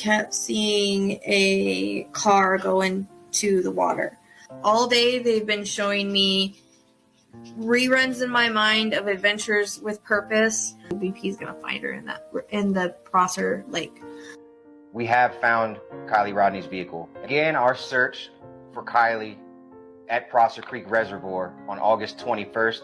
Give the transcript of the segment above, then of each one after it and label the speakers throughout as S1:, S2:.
S1: kept seeing a car go into the water. All day they've been showing me reruns in my mind of Adventures with Purpose. VP's gonna find her in the Prosser Lake.
S2: We have found Kylie Rodney's vehicle. Again, our search for Kylie at Prosser Creek Reservoir on August 21st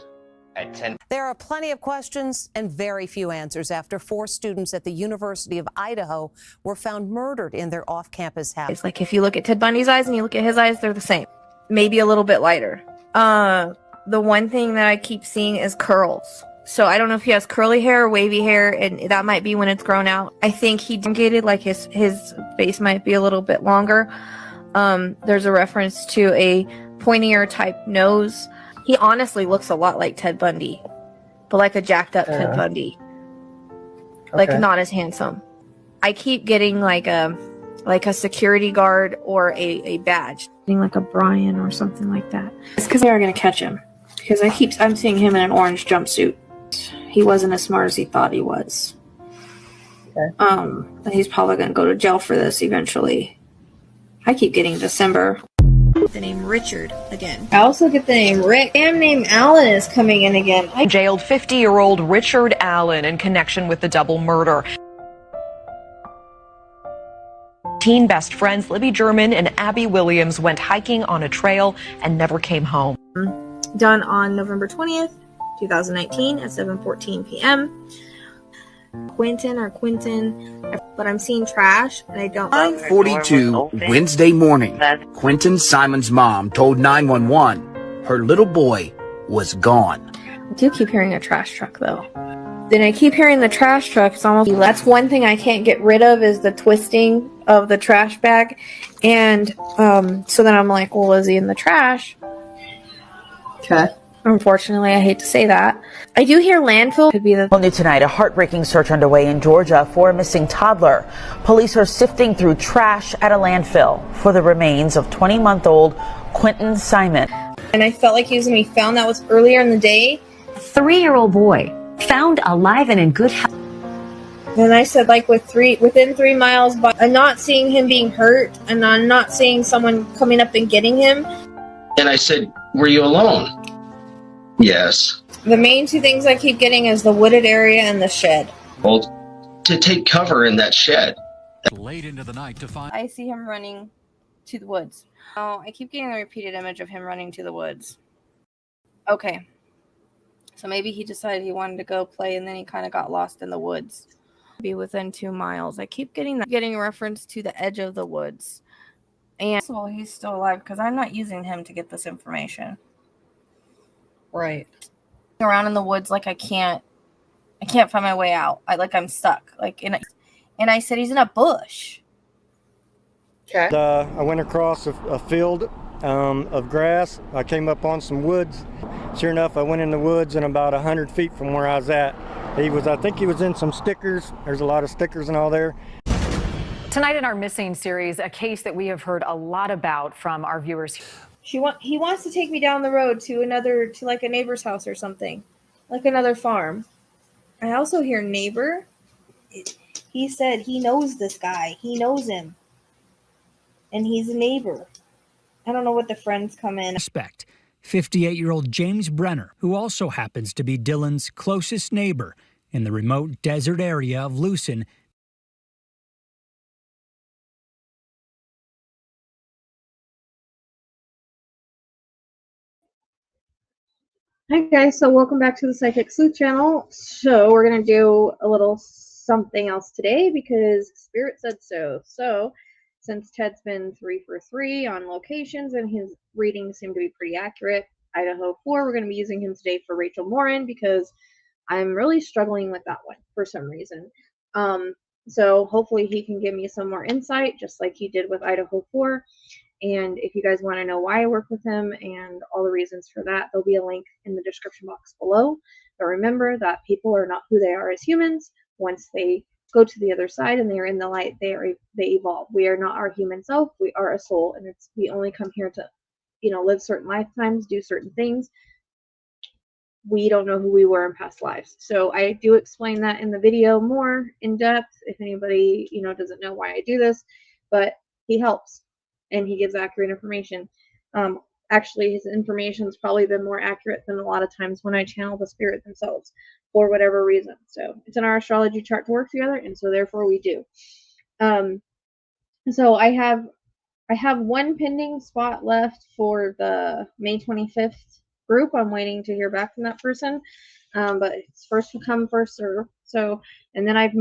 S2: at 10.
S3: There are plenty of questions and very few answers after 4 students at the University of Idaho were found murdered in their off-campus house.
S4: It's like if you look at Ted Bundy's eyes and you look at his eyes, they're the same. Maybe a little bit lighter. The one thing that I keep seeing is curls. So I don't know if he has curly hair or wavy hair, and that might be when it's grown out. I think he elongated, like his face might be a little bit longer. There's a reference to a pointier type nose. He honestly looks a lot like Ted Bundy, but like a jacked up Ted Bundy. Like not as handsome. I keep getting like a security guard or a badge. Like a Brian or something like that. It's because they are going to catch him. Because I'm seeing him in an orange jumpsuit. He wasn't as smart as he thought he was. Okay. He's probably going to go to jail for this eventually. I keep getting December.
S1: The name Richard again.
S4: I also get the name Rick. Damn name Allen is coming in again.
S5: Jailed 50-year-old Richard Allen in connection with the double murder. Teen best friends Libby German and Abby Williams went hiking on a trail and never came home.
S4: Done on November 20th, 2019 at 7:14 p.m. Quentin, but I'm seeing trash and I don't.
S6: 9:42 Wednesday morning. Quentin Simon's mom told 911 her little boy was gone.
S4: I do keep hearing a trash truck though. Then I keep hearing the trash truck. It's almost, that's one thing I can't get rid of is the twisting of the trash bag. And so then I'm like, well, is he in the trash? Okay. Unfortunately, I hate to say that. I do hear landfill could be the...
S7: Well, new tonight, a heartbreaking search underway in Georgia for a missing toddler. Police are sifting through trash at a landfill for the remains of 20-month-old Quentin Simon.
S4: And I felt like he was going to be found. That was earlier in the day.
S8: A 3-year-old boy found alive and in good health.
S4: And I said, like, within 3 miles, but I'm not seeing him being hurt, and I'm not seeing someone coming up and getting him.
S9: And I said, were you alone? Yes.
S4: The main 2 things I keep getting is the wooded area and the shed.
S9: Well, to take cover in that shed.
S10: Late into the night to find.
S4: I see him running to the woods. Oh, I keep getting the repeated image of him running to the woods. Okay. So maybe he decided he wanted to go play and then he kind of got lost in the woods. Be within 2 miles. I keep getting a reference to the edge of the woods. And so he's still alive because I'm not using him to get this information.
S1: Right.
S4: Around in the woods like I can't find my way out. I'm stuck. And I said he's in a bush.
S11: Okay. I went across a field of grass. I came up on some woods. Sure enough, I went in the woods and about 100 feet from where I was at. I think he was in some stickers. There's a lot of stickers and all there.
S12: Tonight in our Missing series, a case that we have heard a lot about from our viewers.
S4: He wants to take me down the road to like a neighbor's house or something, like another farm. I also hear neighbor. He said he knows this guy. He knows him. And he's a neighbor. I don't know what the friends come in.
S13: Suspect, 58-year-old James Brenner, who also happens to be Dylan's closest neighbor in the remote desert area of Lucin.
S4: Hi guys, so welcome back to the Psychic Sleuth channel. So we're going to do a little something else today because Spirit said so. So since Ted's been 3 for 3 on locations and his readings seem to be pretty accurate, Idaho 4, we're going to be using him today for Rachel Morin because I'm really struggling with that one for some reason. So hopefully he can give me some more insight just like he did with Idaho 4. And if you guys want to know why I work with him and all the reasons for that, there'll be a link in the description box below. But remember that people are not who they are as humans. Once they go to the other side and they're in the light, they evolve. We are not our human self. We are a soul, and we only come here to, live certain lifetimes, do certain things. we don't know who we were in past lives. So I do explain that in the video more in depth if anybody, doesn't know why I do this, but he helps and he gives accurate information. Actually, his information's probably been more accurate than a lot of times when I channel the spirit themselves for whatever reason. So it's in our astrology chart to work together, and so therefore we do. So I have one pending spot left for the May 25th group. I'm waiting to hear back from that person, but it's first come, first serve. So, and then I've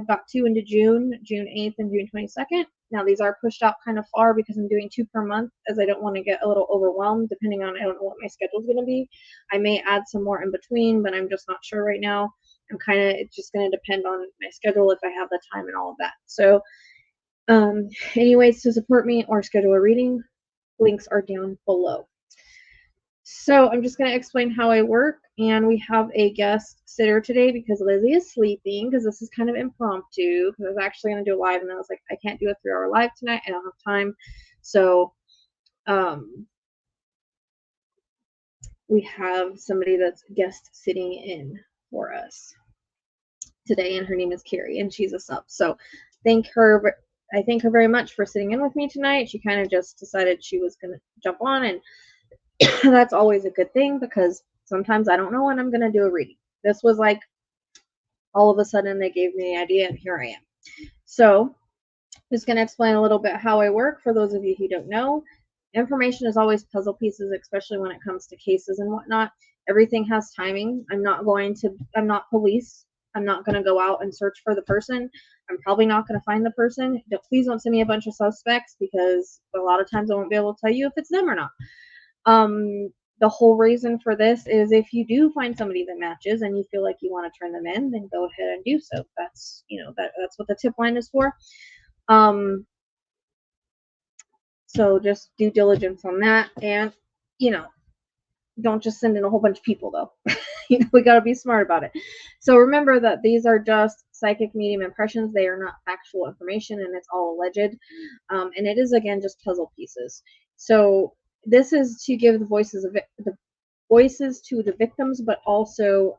S4: got 2 into June 8th and June 22nd. Now these are pushed out kind of far because I'm doing 2 per month, as I don't want to get a little overwhelmed depending on, I don't know what my schedule is going to be. I may add some more in between, but I'm just not sure right now. It's just going to depend on my schedule if I have the time and all of that. So anyways, to support me or schedule a reading, links are down below. So I'm just going to explain how I work, and we have a guest sitter today because Lizzie is sleeping, because this is kind of impromptu, because I was actually going to do a live and I was like, I can't do a 3-hour live tonight, I don't have time. So we have somebody that's guest sitting in for us today, and her name is Carrie, and she's a sub. So I thank her very much for sitting in with me tonight. She kind of just decided she was going to jump on, and that's always a good thing because sometimes I don't know when I'm going to do a reading. This was like all of a sudden they gave me the idea, and here I am. So I'm just going to explain a little bit how I work for those of you who don't know. Information is always puzzle pieces, especially when it comes to cases and whatnot. Everything has timing. I'm not police. I'm not going to go out and search for the person. I'm probably not going to find the person. Please don't send me a bunch of suspects, because a lot of times I won't be able to tell you if it's them or not. The whole reason for this is if you do find somebody that matches and you feel like you want to turn them in, then go ahead and do so. That's, that's what the tip line is for. So just due diligence on that, and, don't just send in a whole bunch of people though. We got to be smart about it. So remember that these are just psychic medium impressions. They are not factual information, and it's all alleged. And it is, again, just puzzle pieces. So this is to give the voices to the victims, but also,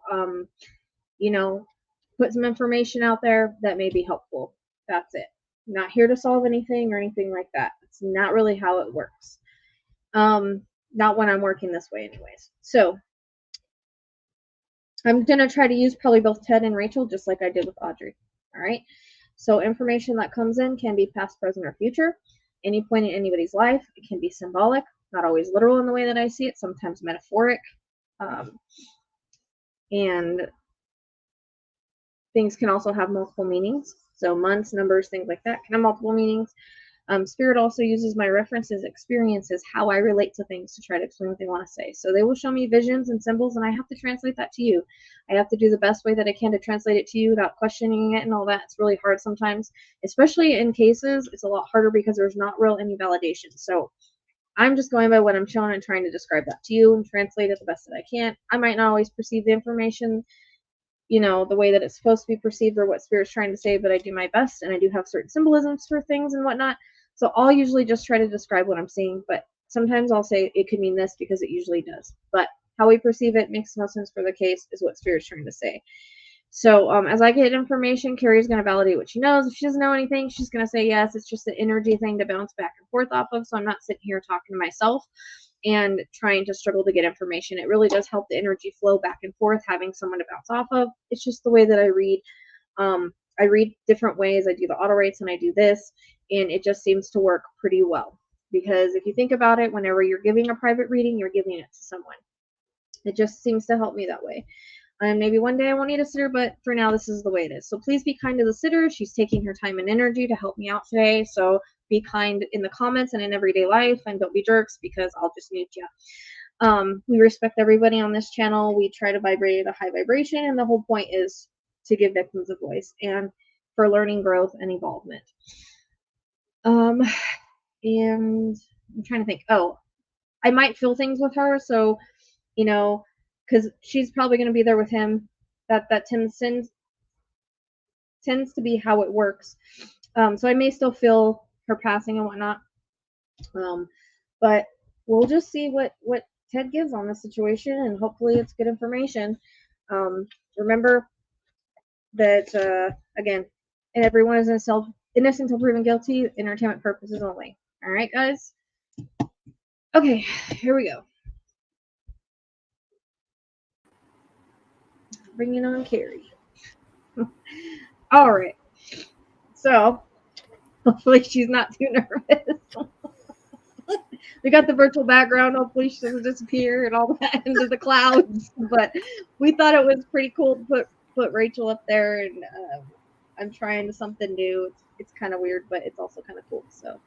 S4: put some information out there that may be helpful. That's it. I'm not here to solve anything or anything like that. It's not really how it works. Not when I'm working this way anyways. So I'm going to try to use probably both Ted and Rachel, just like I did with Audrey. All right. So information that comes in can be past, present, or future. Any point in anybody's life. It can be symbolic, not always literal in the way that I see it, sometimes metaphoric. And things can also have multiple meanings. So months, numbers, things like that can have multiple meanings. Spirit also uses my references, experiences, how I relate to things to try to explain what they want to say. So they will show me visions and symbols, and I have to translate that to you. I have to do the best way that I can to translate it to you without questioning it and all that. It's really hard sometimes, especially in cases. It's a lot harder because there's not any validation. So I'm just going by what I'm shown and trying to describe that to you and translate it the best that I can. I might not always perceive the information, the way that it's supposed to be perceived or what Spirit's trying to say, but I do my best, and I do have certain symbolisms for things and whatnot. So I'll usually just try to describe what I'm seeing, but sometimes I'll say it could mean this because it usually does. But how we perceive it makes no sense for the case is what Spirit's trying to say. So as I get information, Carrie's going to validate what she knows. If she doesn't know anything, she's going to say yes. It's just an energy thing to bounce back and forth off of, so I'm not sitting here talking to myself and trying to struggle to get information. It really does help the energy flow back and forth, having someone to bounce off of. It's just the way that I read. I read different ways. I do the Autowrites and I do this, and it just seems to work pretty well. Because if you think about it, whenever you're giving a private reading, you're giving it to someone. It just seems to help me that way. And maybe one day I won't need a sitter, but for now, this is the way it is. So please be kind to the sitter. She's taking her time and energy to help me out today. So be kind in the comments and in everyday life, and don't be jerks, because I'll just mute you. We respect everybody on this channel. We try to vibrate at a high vibration, and the whole point is to give victims a voice and for learning, growth, and involvement. And I'm trying to think. Oh, I might feel things with her, so because she's probably going to be there with him. That tends to be how it works. So I may still feel her passing and whatnot. But we'll just see what Ted gives on the situation, and hopefully it's good information. Remember that, again, and everyone is innocent until proven guilty, entertainment purposes only. All right, guys? Okay, here we go. Bringing on Carrie. All right. So, hopefully she's not too nervous. We got the virtual background. Hopefully she doesn't disappear and all that into the clouds. But we thought it was pretty cool to put Rachel up there, and I'm trying something new. It's kind of weird, but it's also kind of cool. So,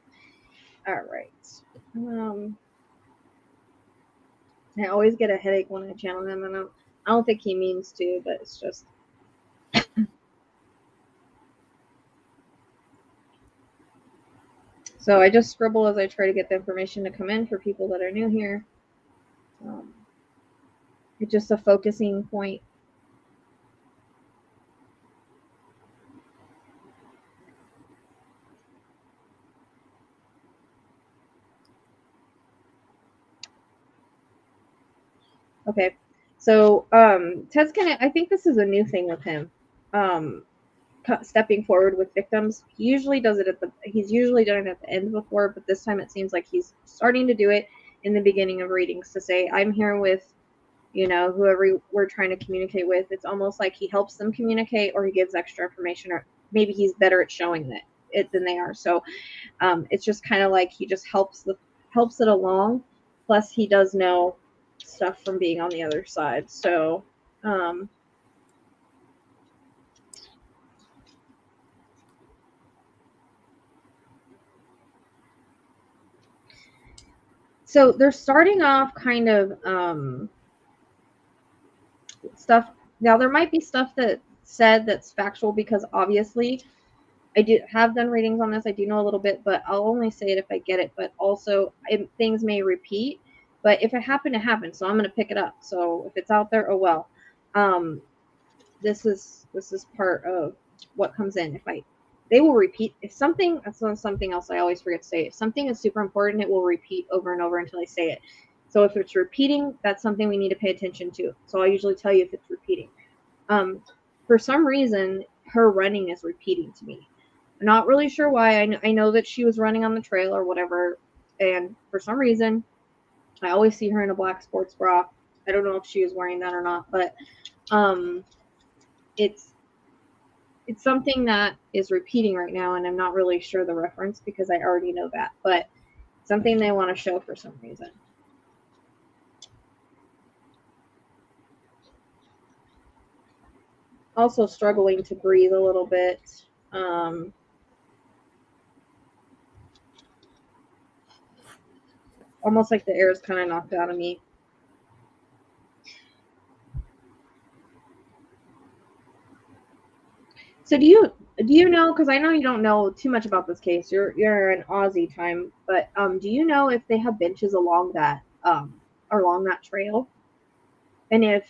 S4: all right. I always get a headache when I channel him, and I don't think he means to, but it's just. So I just scribble as I try to get the information to come in for people that are new here. It's just a focusing point. Okay, so Ted's I think this is a new thing with him. Stepping forward with victims. He usually does it he's usually done it at the end before, but this time it seems like he's starting to do it in the beginning of readings to say, I'm here with, whoever we're trying to communicate with. It's almost like he helps them communicate, or he gives extra information, or maybe he's better at showing it than they are. So it's just kind of like he just helps it along. Plus he does know stuff from being on the other side. So So they're starting off kind of stuff. Now there might be stuff that's factual, because obviously I have done readings on this. I do know a little bit, but I'll only say it if I get it. But also things may repeat. But if it happened, it happened. So I'm going to pick it up. So if it's out there, oh well. This is part of what comes in. They will repeat. If something, that's something else I always forget to say. If something is super important, it will repeat over and over until I say it. So if it's repeating, that's something we need to pay attention to. So I'll usually tell you if it's repeating. For some reason, her running is repeating to me. I'm not really sure why. I know that she was running on the trail or whatever. And for some reason, I always see her in a black sports bra. I don't know if she was wearing that or not, but it's something that is repeating right now, and I'm not really sure the reference because I already know that, but something they want to show for some reason. Also struggling to breathe a little bit. Almost like the air is kind of knocked out of me. So do you know, because I know you don't know too much about this case, you're an Aussie time, but do you know if they have benches along that trail? And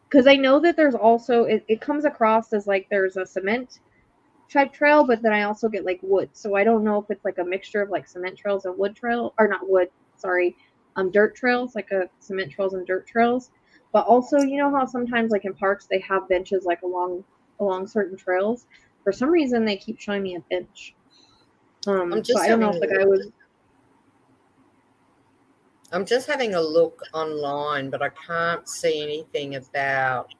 S4: because I know that there's also it comes across as like there's a cement type trail, but then I also get like wood. So I don't know if it's like a mixture of like cement trails and wood trail, or not wood, sorry, dirt trails, like a cement trails and dirt trails. But also, you know how sometimes like in parks they have benches like along certain trails. For some reason, they keep showing me a bench. So I don't know if the guy was.
S14: I'm just having a look online, but I can't see anything about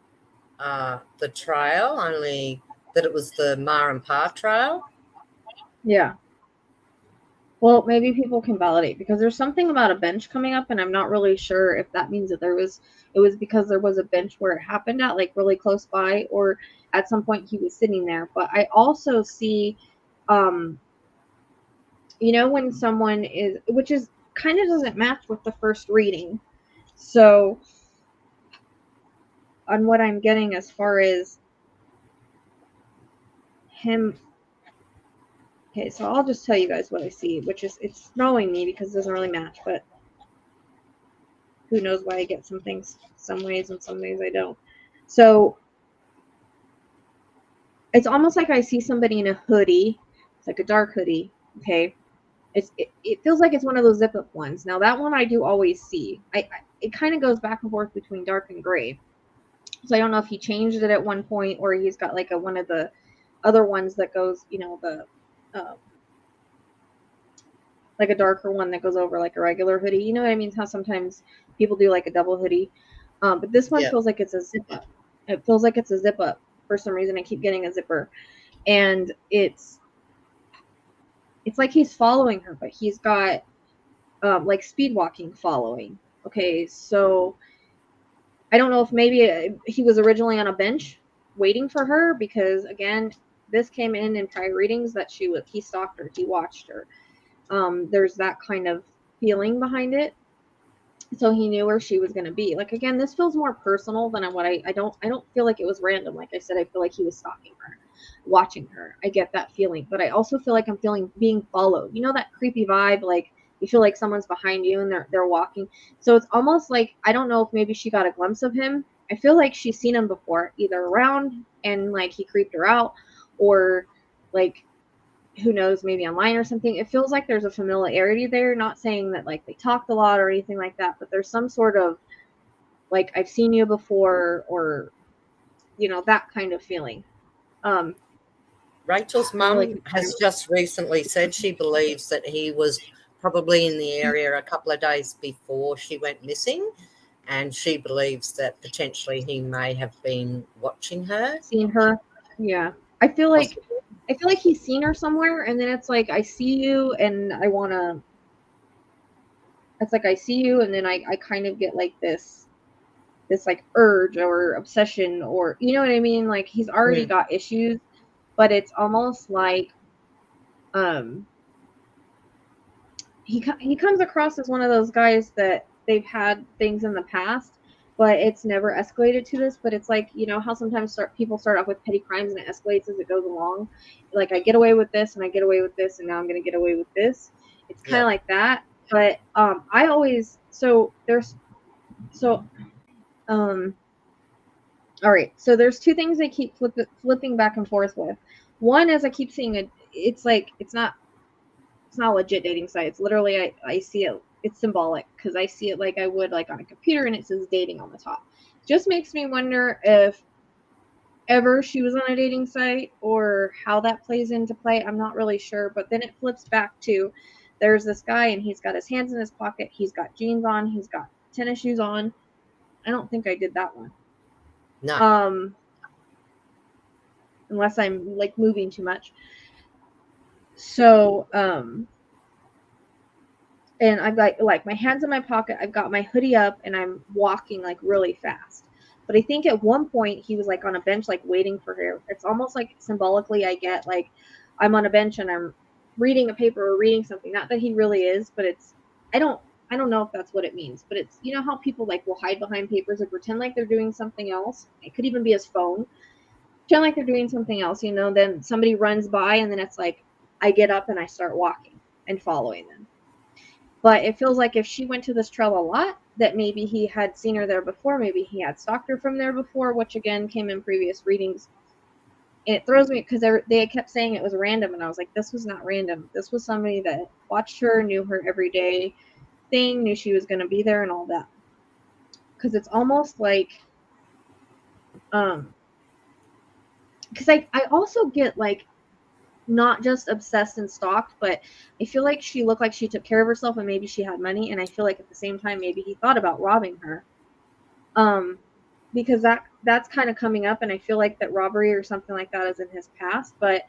S14: the trail. Only that it was the Ma and Pa trail.
S4: Yeah. Well, maybe people can validate, because there's something about a bench coming up, and I'm not really sure if that means that it was because there was a bench where it happened at, like really close by, or at some point he was sitting there. But I also see, when someone is, which is kind of doesn't match with the first reading. So on what I'm getting as far as him. Okay, so I'll just tell you guys what I see, which is, it's throwing me because it doesn't really match, but who knows why I get some things some ways and some ways I don't. So it's almost like I see somebody in a hoodie. It's like a dark hoodie, okay? It feels like it's one of those zip-up ones. Now that one I do always see. it kind of goes back and forth between dark and gray. So I don't know if he changed it at one point, or he's got like one of the other ones that goes, the like a darker one that goes over like a regular hoodie. You know what I mean? How sometimes people do like a double hoodie. But this one feels like it's a zip up. It feels like it's a zip up. For some reason, I keep getting a zipper. And it's like he's following her, but he's got like speed walking following. Okay, so I don't know if maybe he was originally on a bench waiting for her, because again, this came in prior readings that he stalked her, he watched her. There's that kind of feeling behind it. So he knew where she was going to be. Like, again, this feels more personal than what I don't feel like it was random. Like I said, I feel like he was stalking her, watching her. I get that feeling, but I also feel like I'm being followed. You know, that creepy vibe, like you feel like someone's behind you and they're walking. So it's almost like, I don't know if maybe she got a glimpse of him. I feel like she's seen him before, either around and like he creeped her out, or like, who knows, maybe online or something. It feels like there's a familiarity there. Not saying that like they talked a lot or anything like that, but there's some sort of like, I've seen you before, or that kind of feeling.
S14: Rachel's mum has just recently said she believes that he was probably in the area a couple of days before she went missing, and she believes that potentially he may have been watching her.
S4: Seen her. Yeah. I feel like he's seen her somewhere, and then it's like, I see you and I want to, it's like I see you and then I kind of get like this like urge or obsession, or you know what I mean? Like, he's already got issues, but it's almost like he comes across as one of those guys that they've had things in the past, but it's never escalated to this. But it's like, how sometimes people start off with petty crimes and it escalates as it goes along. Like, I get away with this and I get away with this, and now I'm going to get away with this. It's kind of like that. But I always, all right. So there's two things I keep flipping back and forth with. One is I keep seeing it's like, it's not a legit dating site. It's literally, I see it. It's symbolic because I see it like I would like on a computer, and it says dating on the top. Just makes me wonder if ever she was on a dating site or how that plays into play. I'm not really sure. But then it flips back to, there's this guy and he's got his hands in his pocket. He's got jeans on. He's got tennis shoes on. I don't think I did that one.
S14: No.
S4: Unless I'm like moving too much. So, and I've got like my hands in my pocket, I've got my hoodie up, and I'm walking like really fast. But I think at one point he was like on a bench, like waiting for her. It's almost like symbolically I get like I'm on a bench and I'm reading a paper or reading something. Not that he really is, but it's, I don't know if that's what it means, but it's, how people like will hide behind papers and pretend like they're doing something else. It could even be his phone. Pretend like they're doing something else, then somebody runs by, and then it's like I get up and I start walking and following them. But it feels like if she went to this trail a lot, that maybe he had seen her there before. Maybe he had stalked her from there before, which again came in previous readings. And it throws me because they kept saying it was random. And I was like, this was not random. This was somebody that watched her, knew her every day thing, knew she was going to be there and all that. Because it's almost like, because I also get like, not just obsessed and stalked, but I feel like she looked like she took care of herself and maybe she had money, and I feel like at the same time maybe he thought about robbing her, because that's kind of coming up, and I feel like that robbery or something like that is in his past. But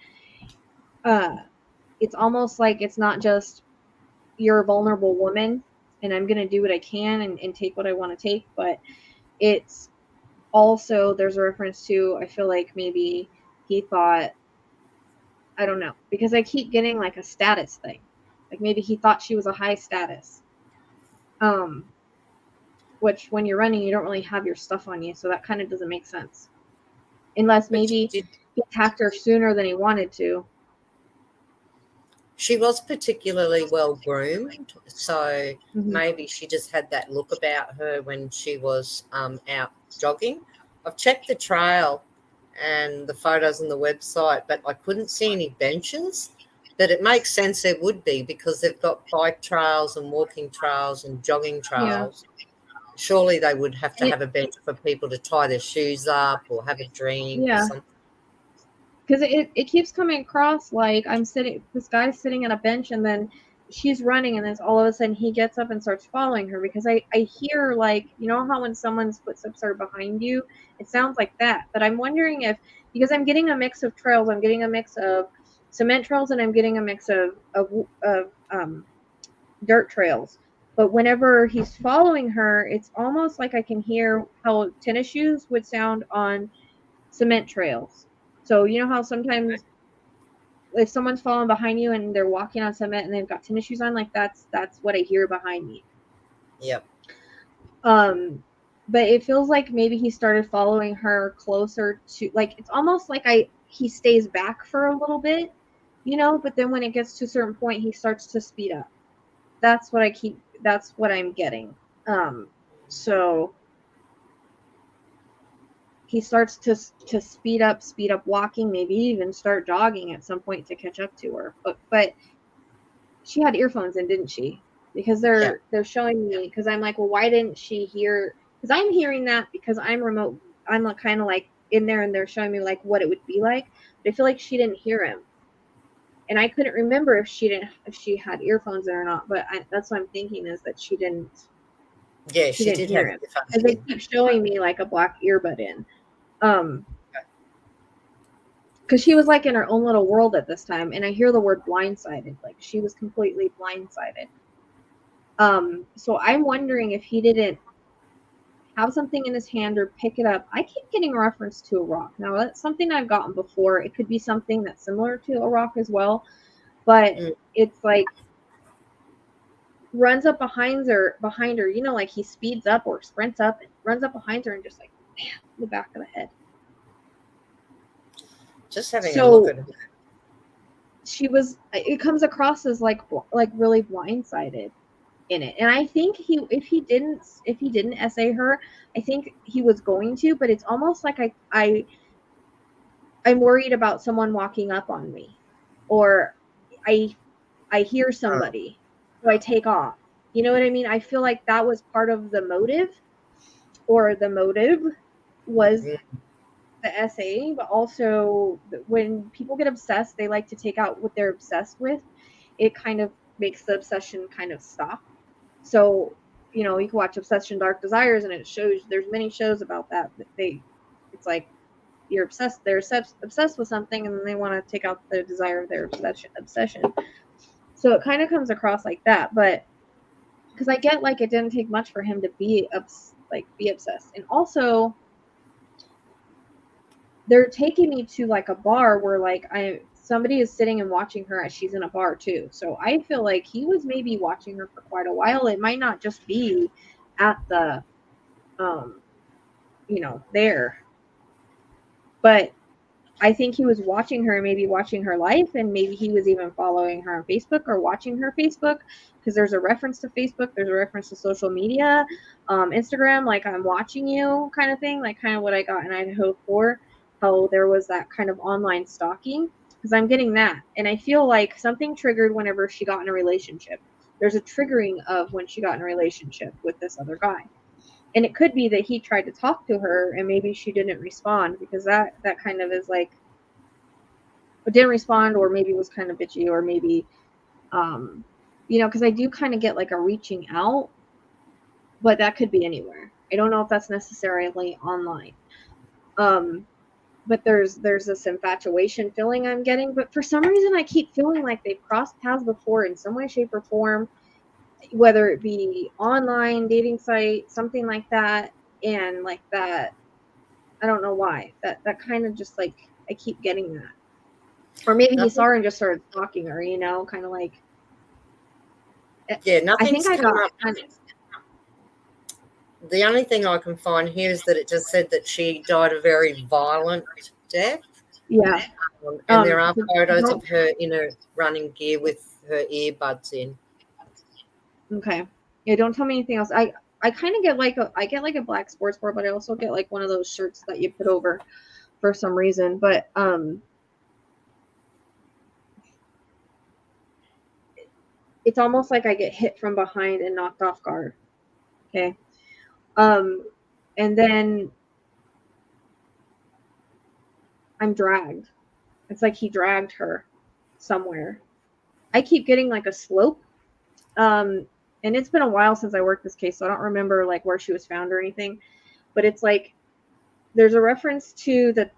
S4: it's almost like it's not just you're a vulnerable woman and I'm gonna do what I can and take what I want to take, but it's also, there's a reference to, I feel like maybe he thought, I don't know, because I keep getting like a status thing. Like maybe he thought she was a high status. Which when you're running, you don't really have your stuff on you. So that kind of doesn't make sense. Unless maybe he attacked her sooner than he wanted to.
S14: She was particularly well groomed. So maybe she just had that look about her when she was out jogging. I've checked the trail and the photos on the website, but I couldn't see any benches. But it makes sense there would be, because they've got bike trails and walking trails and jogging trails. surely they would have to have a bench for people to tie their shoes up or have a drink or something.
S4: Because it keeps coming across like this guy's sitting at a bench, and then she's running, and then all of a sudden he gets up and starts following her, because I hear, like, you know how when someone's footsteps are behind you, it sounds like that. But I'm wondering if, because I'm getting a mix of trails, I'm getting a mix of cement trails, and I'm getting a mix of dirt trails. But whenever he's following her, it's almost like I can hear how tennis shoes would sound on cement trails. So you know how sometimes if someone's following behind you and they're walking on cement and they've got tennis shoes on, like that's what I hear behind me.
S14: Yep.
S4: But it feels like maybe he started following her closer to, like, it's almost like he stays back for a little bit, you know, but then when it gets to a certain point, he starts to speed up. That's what I'm getting. So he starts to speed up walking, maybe even start jogging at some point to catch up to her. But she had earphones in, didn't she? Because they're showing me, because I'm like, well, why didn't she hear? Because I'm hearing that because I'm remote. I'm kind of like in there, and they're showing me like what it would be like. But I feel like she didn't hear him, and I couldn't remember if she had earphones in or not. But that's what I'm thinking, is that she didn't.
S14: Yeah, she
S4: didn't
S14: did
S4: hear
S14: have
S4: him,
S14: earphones
S4: because they
S14: in.
S4: keep showing me like a black earbud in. Because she was like in her own little world at this time, and I hear the word blindsided, like she was completely blindsided. So I'm wondering if he didn't have something in his hand or pick it up. I keep getting a reference to a rock. Now that's something I've gotten before. It could be something that's similar to a rock as well, but it's like runs up behind her, you know, like he speeds up or sprints up and runs up behind her and just like, man, the back of the head.
S14: Just having a look at her.
S4: It comes across as like really blindsided in it. And I think if he didn't essay her, I think he was going to, but it's almost like I'm worried about someone walking up on me, or I hear somebody, so I take off. You know what I mean? I feel like that was part of the motive, or the motive was the essay, but also when people get obsessed, they like to take out what they're obsessed with. It kind of makes the obsession kind of stop. So, you know, you can watch Obsession Dark Desires, and it shows, there's many shows about that. It's like they're obsessed with something, and then they want to take out the desire of their obsession. So it kind of comes across like that, but because I get like it didn't take much for him to be obsessed, and also they're taking me to like a bar where like somebody is sitting and watching her as she's in a bar too. So I feel like he was maybe watching her for quite a while. It might not just be at the, you know, there, but I think he was watching her, maybe watching her life, and maybe he was even following her on Facebook or watching her Facebook, because there's a reference to Facebook, there's a reference to social media, Instagram, like I'm watching you kind of thing, like kind of what I got in Idaho 4, how there was that kind of online stalking, because I'm getting that, and I feel like something triggered whenever she got in a relationship. There's a triggering of when she got in a relationship with this other guy. And it could be that he tried to talk to her and maybe she didn't respond, because that kind of is like, didn't respond, or maybe was kind of bitchy, or maybe, you know, because I do kind of get like a reaching out, but that could be anywhere. I don't know if that's necessarily online. But there's this infatuation feeling I'm getting, but for some reason I keep feeling like they've crossed paths before in some way, shape, or form, whether it be online, dating site, something like that. And like that, I don't know why. That kind of just like, I keep getting that. Or maybe he saw her and just started stalking her, you know, kind of like.
S14: Yeah, nothing's
S4: I think
S14: come up. The only thing I can find here is that it just said that she died a very violent death.
S4: Yeah.
S14: And there are photos of her in her running gear with her earbuds in.
S4: Okay. Yeah, don't tell me anything else. I kind of get like a black sports bra, but I also get like one of those shirts that you put over for some reason. But it's almost like I get hit from behind and knocked off guard. Okay. And then I'm dragged. It's like he dragged her somewhere. I keep getting like a slope. And it's been a while since I worked this case, so I don't remember like where she was found or anything. But it's like there's a reference to the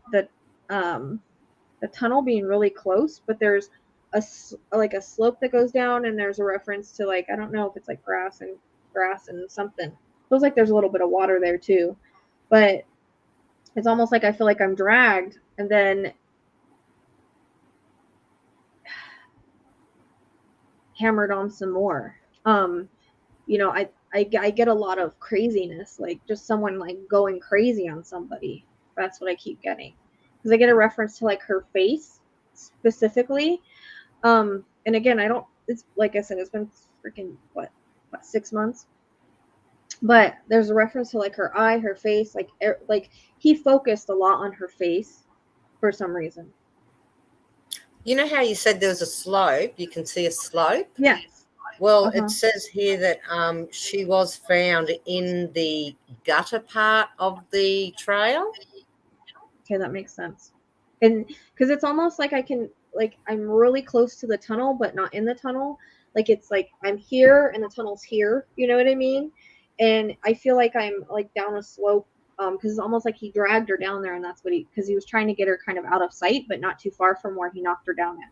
S4: tunnel being really close, but there's a slope that goes down, and there's a reference to like, I don't know if it's like grass and something. Feels like there's a little bit of water there too, but it's almost like I feel like I'm dragged and then hammered on some more. You know, I get a lot of craziness, like just someone like going crazy on somebody. That's what I keep getting, because I get a reference to like her face specifically. And again, it's like I said, it's been freaking what 6 months, but there's a reference to like her eye, her face, like he focused a lot on her face for some reason.
S14: You know how you said there was a slope? You can see a slope?
S4: Yes.
S14: Well, it says here that she was found in the gutter part of the trail.
S4: Okay, that makes sense. And because it's almost like I'm really close to the tunnel, but not in the tunnel. Like it's like I'm here and the tunnel's here. You know what I mean? And I feel like I'm like down a slope, because it's almost like he dragged her down there, and that's what because he was trying to get her kind of out of sight, but not too far from where he knocked her down at.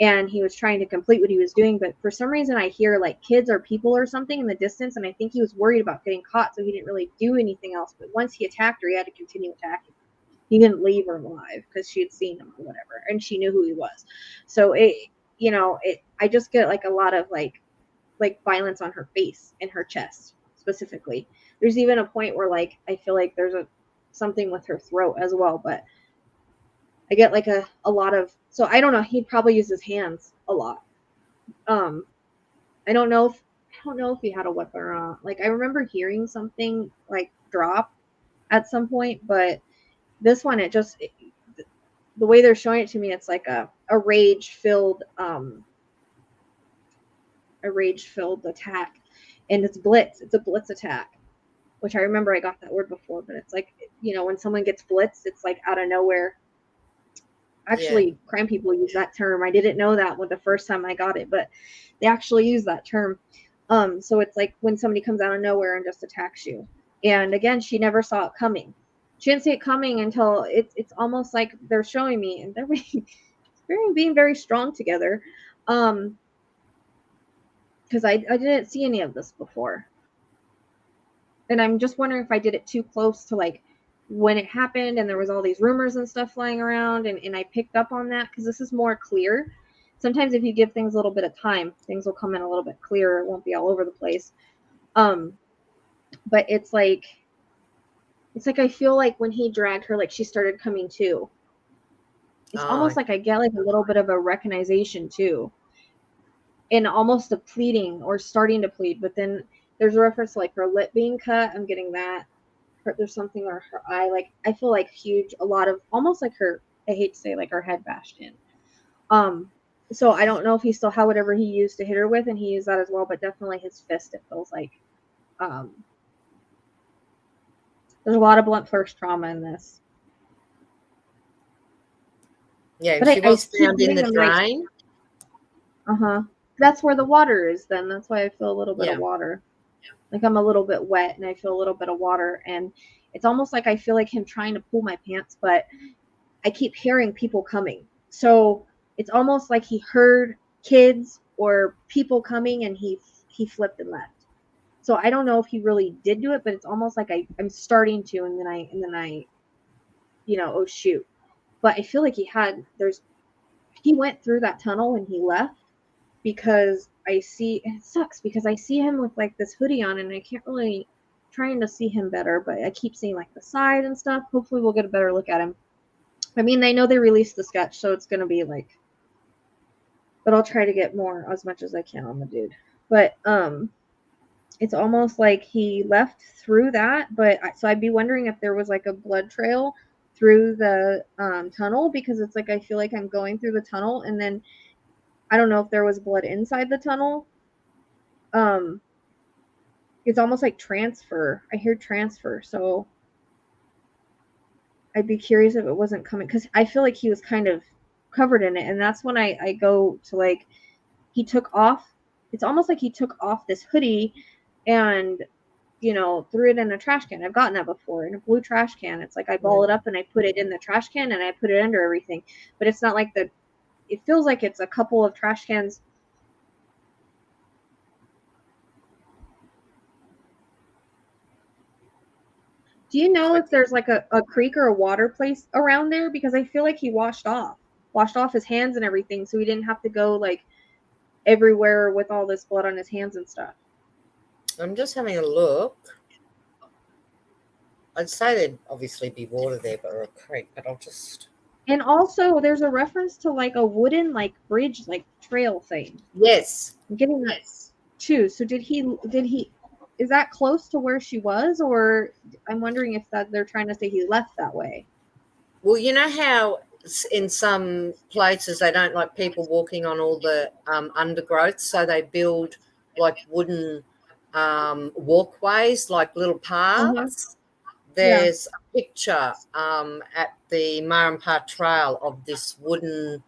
S4: And he was trying to complete what he was doing, but for some reason I hear like kids or people or something in the distance, and I think he was worried about getting caught, so he didn't really do anything else. But once he attacked her, he had to continue attacking her. He didn't leave her alive because she had seen him or whatever, and she knew who he was. So I just get like a lot of like violence on her face and her chest specifically. There's even a point where like I feel like there's something with her throat as well, but I get like a lot of, so I don't know, he'd probably use his hands a lot. I don't know if he had a weapon or not. Like I remember hearing something like drop at some point, but this one, the way they're showing it to me, it's like a rage-filled attack, and it's a blitz attack, which I remember I got that word before, but it's like, when someone gets blitzed, it's like out of nowhere. Actually, crime people use that term. I didn't know that when the first time I got it, but they actually use that term. So it's like when somebody comes out of nowhere and just attacks you. And again, she never saw it coming. She didn't see it coming until it's almost like they're showing me, and they're being very strong together. Because I didn't see any of this before. And I'm just wondering if I did it too close to like when it happened, and there was all these rumors and stuff flying around, and I picked up on that, because this is more clear. Sometimes if you give things a little bit of time, things will come in a little bit clearer. It won't be all over the place. But it's like I feel like when he dragged her, like she started coming to. It's almost like I get like a little bit of a recognition too, and almost a pleading or starting to plead. But then there's a reference to like her lip being cut. I'm getting that. There's something on her eye. Like I feel like a lot of almost like her. I hate to say like her head bashed in. So I don't know if he still had whatever he used to hit her with, and he used that as well. But definitely his fist. It feels like. There's a lot of blunt force trauma in this.
S14: Yeah, but she was found in the drain.
S4: That's where the water is then. That's why I feel a little bit of water. Like I'm a little bit wet and I feel a little bit of water. And it's almost like I feel like him trying to pull my pants, but I keep hearing people coming. So it's almost like he heard kids or people coming, and he flipped and left. So I don't know if he really did do it, but it's almost like I'm starting to, and then I, oh shoot. But I feel like he went through that tunnel and he left, because it sucks because I see him with like this hoodie on, and I can't really trying to see him better, but I keep seeing like the side and stuff. Hopefully we'll get a better look at him. I mean, they know they released the sketch, so it's going to be like, but I'll try to get more as much as I can on the dude. But, it's almost like he left through that, so I'd be wondering if there was like a blood trail through the tunnel, because it's like I feel like I'm going through the tunnel, and then I don't know if there was blood inside the tunnel. It's almost like transfer. I hear transfer, so I'd be curious if it wasn't coming, because I feel like he was kind of covered in it, and that's when I go to, like, he took off. It's almost like he took off this hoodie and, you know, threw it in a trash can. I've gotten that before, in a blue trash can. It's like I ball it up and I put it in the trash can and I put it under everything. But it's not like it feels like it's a couple of trash cans. Do you know if there's like a creek or a water place around there? Because I feel like he washed off his hands and everything, so he didn't have to go like everywhere with all this blood on his hands and stuff.
S14: I'm just having a look. I'd say there'd obviously be water there, or a creek, but I'll just...
S4: And also, there's a reference to like a wooden like bridge, like trail thing.
S14: Yes.
S4: I'm getting that too. So did he, is that close to where she was, or I'm wondering if that they're trying to say he left that way?
S14: Well, you know how in some places they don't like people walking on all the undergrowth, so they build like wooden walkways, like little paths. There's a picture at the Murrumbidgee Trail of this wooden,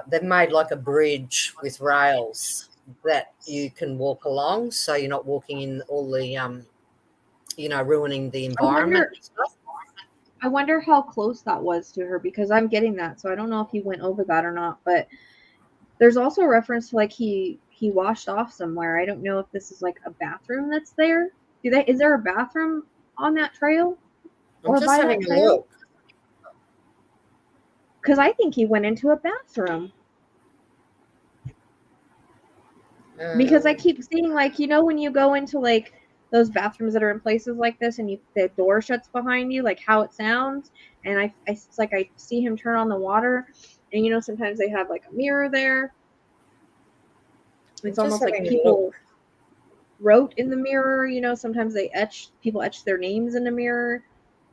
S14: they've made like a bridge with rails that you can walk along, so you're not walking in all the, you know, ruining the environment.
S4: I wonder how close that was to her, because I'm getting that, so I don't know if he went over that or not. But there's also a reference to like he washed off somewhere. I don't know if this is like a bathroom that's there. Is there a bathroom on that trail?
S14: I'm just having a look.
S4: Because I think he went into a bathroom. Because I keep seeing, like, you know, when you go into like those bathrooms that are in places like this and the door shuts behind you, like how it sounds, and it's like I see him turn on the water, and you know, sometimes they have like a mirror there. It's almost like people wrote in the mirror, you know, sometimes people etch their names in the mirror.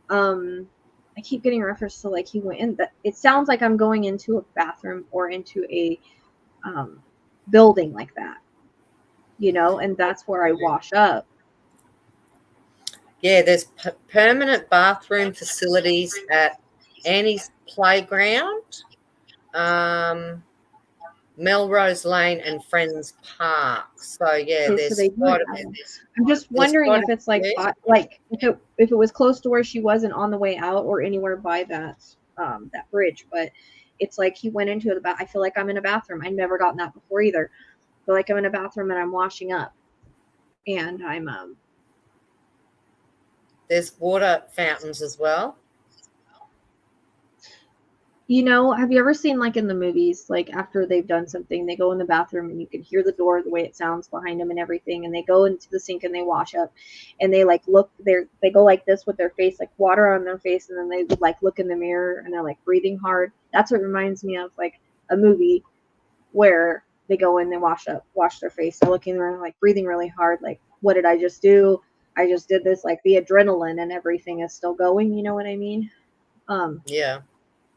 S4: I keep getting a reference to like he went in that. It sounds like I'm going into a bathroom or into a building like that, you know, and that's where I wash up.
S14: Yeah, there's permanent bathroom facilities at Annie's Playground, Melrose Lane, and Friends Park. So yeah, there's quite a bit.
S4: I'm just wondering if it's like if it was close to where she was and on the way out, or anywhere by that bridge. But it's like he went into the I feel like I'm in a bathroom. I've never gotten that before either. I feel like I'm in a bathroom and I'm washing up, and I'm
S14: There's water fountains as well.
S4: You know, have you ever seen like in the movies, like after they've done something, they go in the bathroom and you can hear the door, the way it sounds behind them and everything, and they go into the sink and they wash up, and they like they go like this with their face, like water on their face, and then they like look in the mirror and they're like breathing hard. That's what reminds me of like a movie where they go in, they wash their face, they're looking around, like breathing really hard, like, what did I just do? I just did this, like the adrenaline and everything is still going, you know what I mean?
S14: Yeah.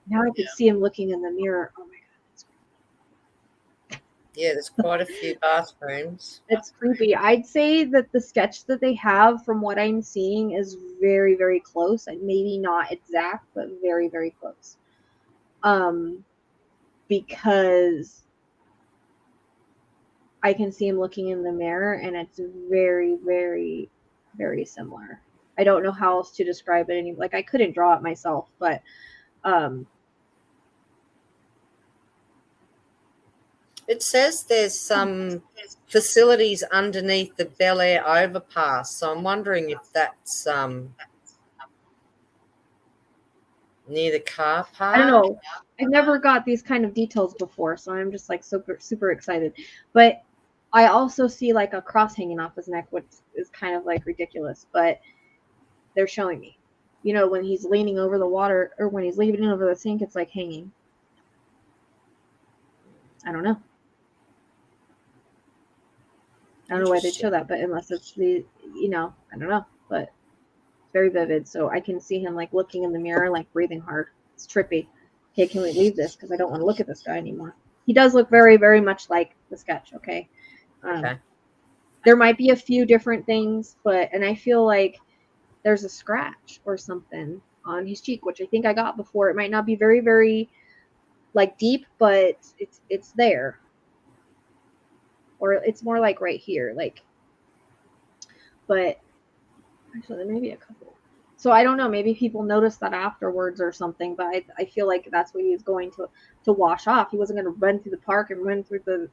S4: Now I can see him looking in the mirror. Oh my God.
S14: Yeah, there's quite a few bathrooms.
S4: It's creepy. I'd say that the sketch that they have, from what I'm seeing, is very, very close. And maybe not exact, but very, very close. Because I can see him looking in the mirror, and it's very, very, very similar. I don't know how else to describe it. Like, I couldn't draw it myself, but
S14: it says there's some facilities underneath the Bel Air overpass, so I'm wondering if that's near the car park.
S4: I don't know. I've never got these kind of details before, so I'm just like super, super excited. But I also see like a cross hanging off his neck, which is kind of like ridiculous, but they're showing me. You know, when he's leaning over the water, or when he's leaning over the sink, it's like hanging. I don't know. I don't know why they'd show that, but unless it's the, you know, I don't know, but it's very vivid. So I can see him like looking in the mirror, like breathing hard. It's trippy. Okay, can we leave this? Because I don't want to look at this guy anymore. He does look very, very much like the sketch. Okay.
S14: Okay.
S4: There might be a few different things, and I feel like there's a scratch or something on his cheek, which I think I got before. It might not be very, very like deep, but it's there. Or it's more like right here, like, but actually there may be a couple. So I don't know, maybe people noticed that afterwards or something, but I feel like that's what he was going to wash off. He wasn't going to run through the park and run through the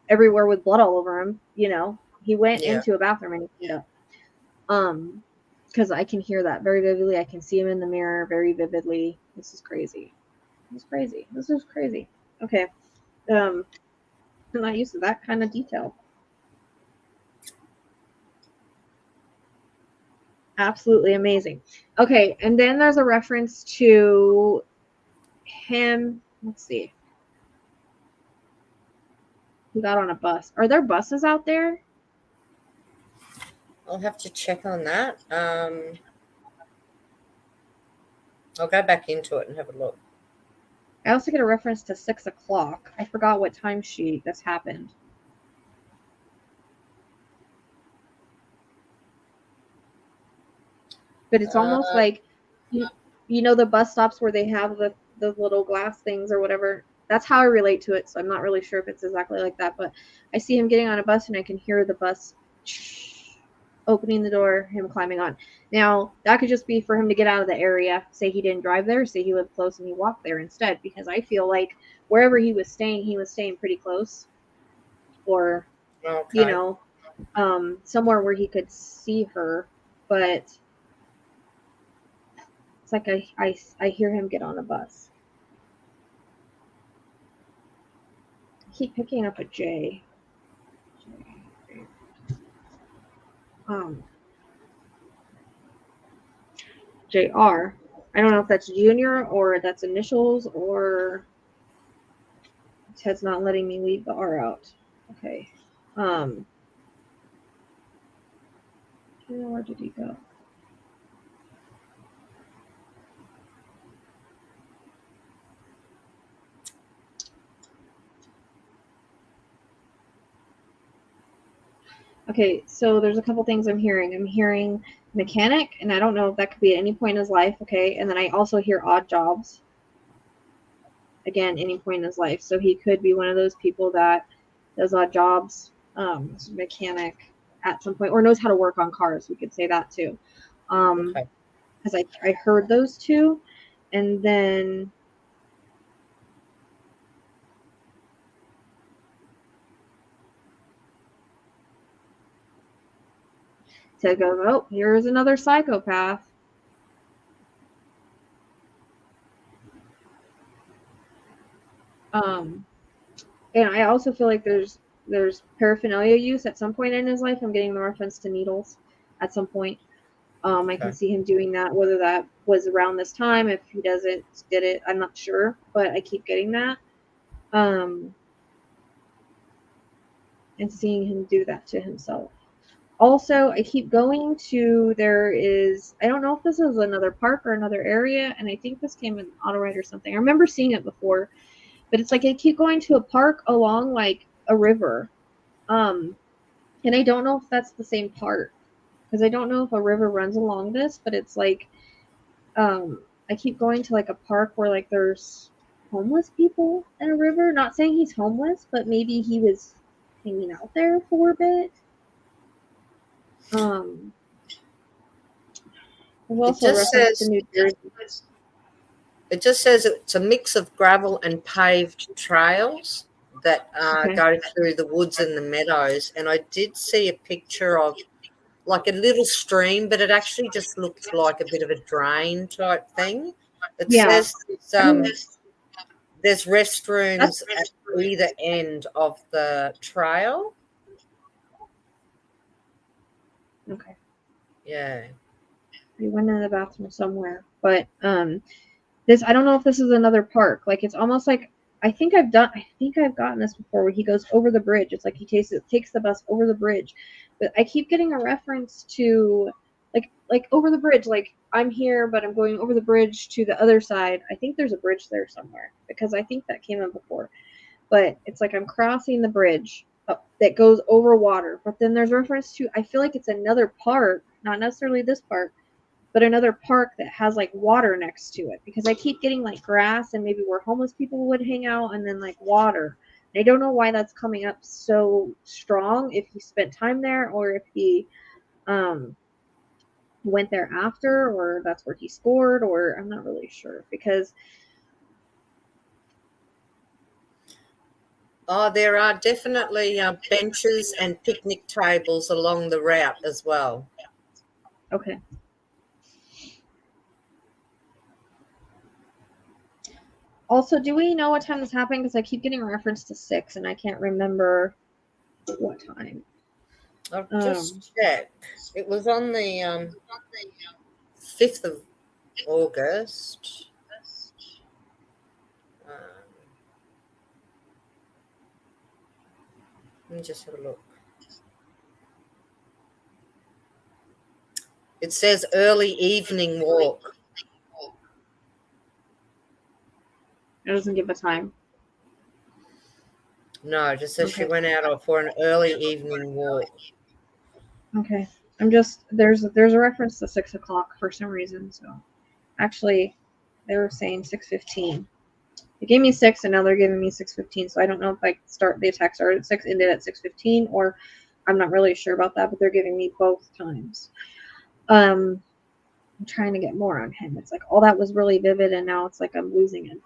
S4: everywhere with blood all over him, you know. He went into a bathroom and he cleaned up. Because I can hear that very vividly. I can see him in the mirror very vividly. This is crazy. This is crazy. Okay. I'm not used to that kind of detail. Absolutely amazing. Okay, and then there's a reference to him. Let's see. He got on a bus. Are there buses out there?
S14: I'll have to check on that. I'll go back into it and have a look.
S4: I also get a reference to 6 o'clock. I forgot what time sheet this happened. But it's almost like, you know, the bus stops where they have the little glass things or whatever. That's how I relate to it, so I'm not really sure if it's exactly like that. But I see him getting on a bus, and I can hear the bus opening the door, him climbing on. Now, that could just be for him to get out of the area. Say he didn't drive there, say he lived close and he walked there instead, because I feel like wherever he was staying pretty close. Or, you know, somewhere where he could see her. But it's like I hear him get on a bus. I keep picking up a J. JR. I don't know if that's junior or that's initials, or Ted's not letting me leave the R out. Okay. Where did he go? Okay, so there's a couple things I'm hearing. I'm hearing mechanic, and I don't know if that could be at any point in his life, okay? And then I also hear odd jobs. Again, any point in his life. So he could be one of those people that does odd jobs, mechanic at some point, or knows how to work on cars. We could say that too. Because I heard those two, and then Ted goes, oh, here's another psychopath. And I also feel like there's paraphernalia use at some point in his life. I'm getting the reference to needles at some point. I can see him doing that, whether that was around this time, if he did it, I'm not sure, but I keep getting that. And seeing him do that to himself. Also, I keep going to, I don't know if this is another park or another area, and I think this came in Autowrites or something. I remember seeing it before, but it's like I keep going to a park along like a river. And I don't know if that's the same park, because I don't know if a river runs along this, but it's like, I keep going to like a park where like there's homeless people in a river. Not saying he's homeless, but maybe he was hanging out there for a bit.
S14: It just says it's a mix of gravel and paved trails that go through the woods and the meadows. And I did see a picture of like a little stream, but it actually just looks like a bit of a drain type thing. It says there's restrooms at either end of the trail.
S4: Okay.
S14: Yeah.
S4: We went in the bathroom somewhere, but this, I don't know if this is another park. Like it's almost like I think I've gotten this before, where he goes over the bridge. It's like he takes the bus over the bridge, but I keep getting a reference to like over the bridge. Like I'm here, but I'm going over the bridge to the other side. I think there's a bridge there somewhere, because I think that came in before. But it's like I'm crossing the bridge, that goes over water. But then there's reference to, I feel like it's another park, not necessarily this park, but another park that has like water next to it, because I keep getting like grass and maybe where homeless people would hang out, and then like water. I don't know why that's coming up so strong, if he spent time there or if he went there after, or that's where he scored, or I'm not really sure, because
S14: there are definitely benches and picnic tables along the route as well.
S4: Okay. Also, do we know what time this happened? Because I keep getting a reference to 6, and I can't remember what time.
S14: I'll just check. It was on the 5th of August. Let me just have a look. It says early evening walk.
S4: It doesn't give a time.
S14: No, it just says
S4: Okay.
S14: she went out for an early evening walk.
S4: Okay. I'm just, there's a reference to 6 o'clock for some reason. So actually, they were saying 6:15. They gave me 6, and now they're giving me 6:15. So I don't know if the attack started at 6, ended at 6:15, or I'm not really sure about that. But they're giving me both times. I'm trying to get more on him. It's like all that was really vivid, and now it's like I'm losing it.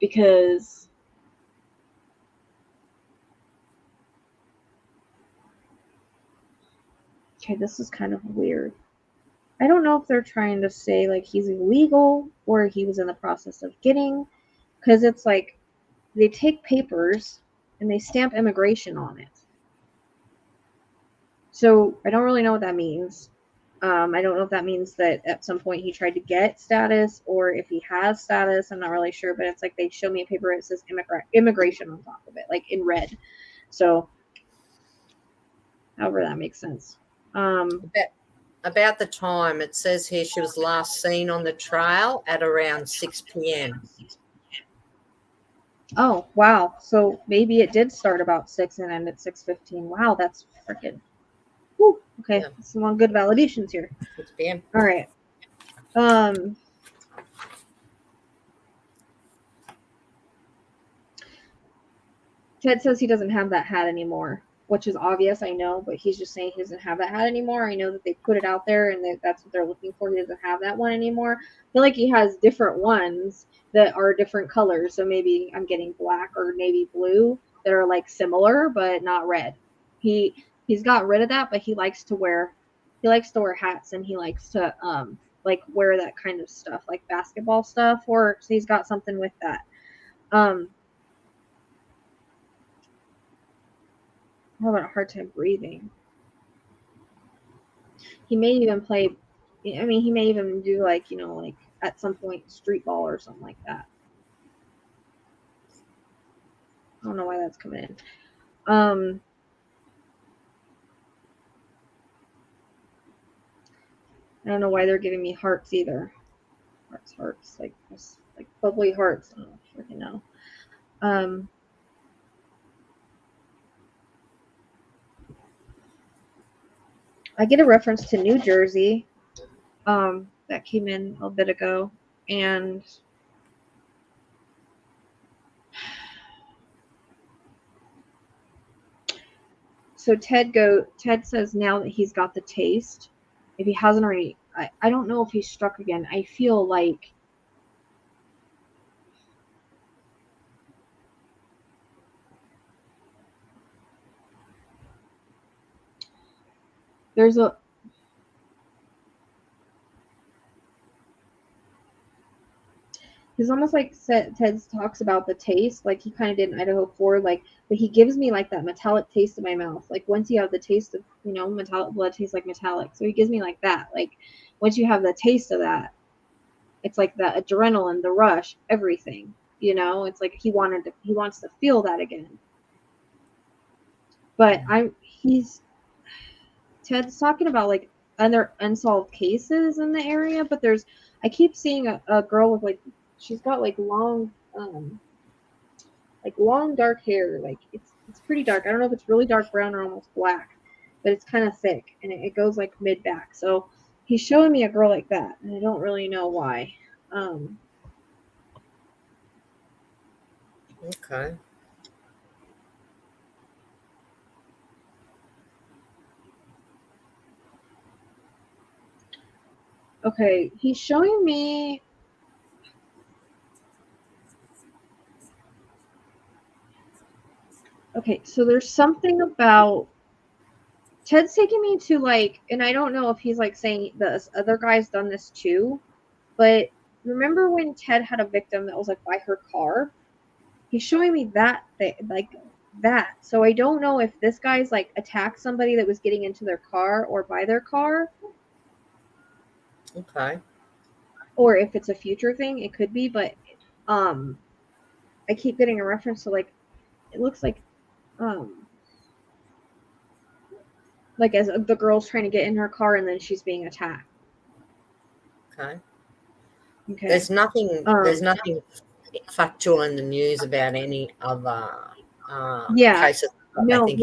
S4: Because okay, this is kind of weird. I don't know if they're trying to say like he's illegal or he was in the process of getting, because it's like they take papers and they stamp immigration on it. So I don't really know what that means. I don't know if that means that at some point he tried to get status, or if he has status. I'm not really sure, but it's like they show me a paper that says immigration on top of it, like in red. So however that makes sense.
S14: About the time, it says here she was last seen on the trail at around 6 p.m.
S4: Oh, wow. So maybe it did start about 6 and end at 6:15. Wow, that's freaking. Whew. Okay, some good validations here.
S14: 6 p.m.
S4: All right. Ted says he doesn't have that hat anymore, which is obvious, I know, but he's just saying he doesn't have that hat anymore. I know that they put it out there and that's what they're looking for. He doesn't have that one anymore. I feel like he has different ones that are different colors. So maybe I'm getting black or navy blue that are like similar, but not red. He's got rid of that, but he likes to wear hats, and he likes to like wear that kind of stuff, like basketball stuff, or so he's got something with that. I'm having a hard time breathing. He may even play, I mean, he may even do like, like at some point street ball or something like that. I don't know why that's coming in. I don't know why they're giving me hearts either. Hearts, like bubbly hearts. I don't freaking know. I get a reference to New Jersey that came in a bit ago, and so Ted says now that he's got the taste, if he hasn't already, I don't know if he's struck again. I feel like there's a he's almost like Ted talks about the taste, like he kind of did in Idaho 4, like, but he gives me like that metallic taste in my mouth. Like once you have the taste of, metallic blood tastes like metallic. So he gives me like that. Like once you have the taste of that, it's like the adrenaline, the rush, everything. It's like he wants to feel that again. But Ted's talking about like other unsolved cases in the area, but I keep seeing a girl with she's got long dark hair, like it's It's pretty dark. I don't know if it's really dark brown or almost black, but it's kind of thick, and it goes like mid back. So he's showing me a girl like that, and I don't really know why.
S14: Okay.
S4: Okay, he's showing me. Okay, so there's something about Ted's taking me to like, and I don't know if he's like saying this other guy's done this too, but remember when Ted had a victim that was like by her car? He's showing me that thing, like that. So I don't know if this guy's like attacked somebody that was getting into their car or by their car.
S14: Okay.
S4: Or if it's a future thing, it could be, but I keep getting a reference to like it looks like as the girl's trying to get in her car and then she's being attacked.
S14: Okay.
S4: Okay.
S14: There's nothing factual in the news about any other cases.
S4: No,
S14: I think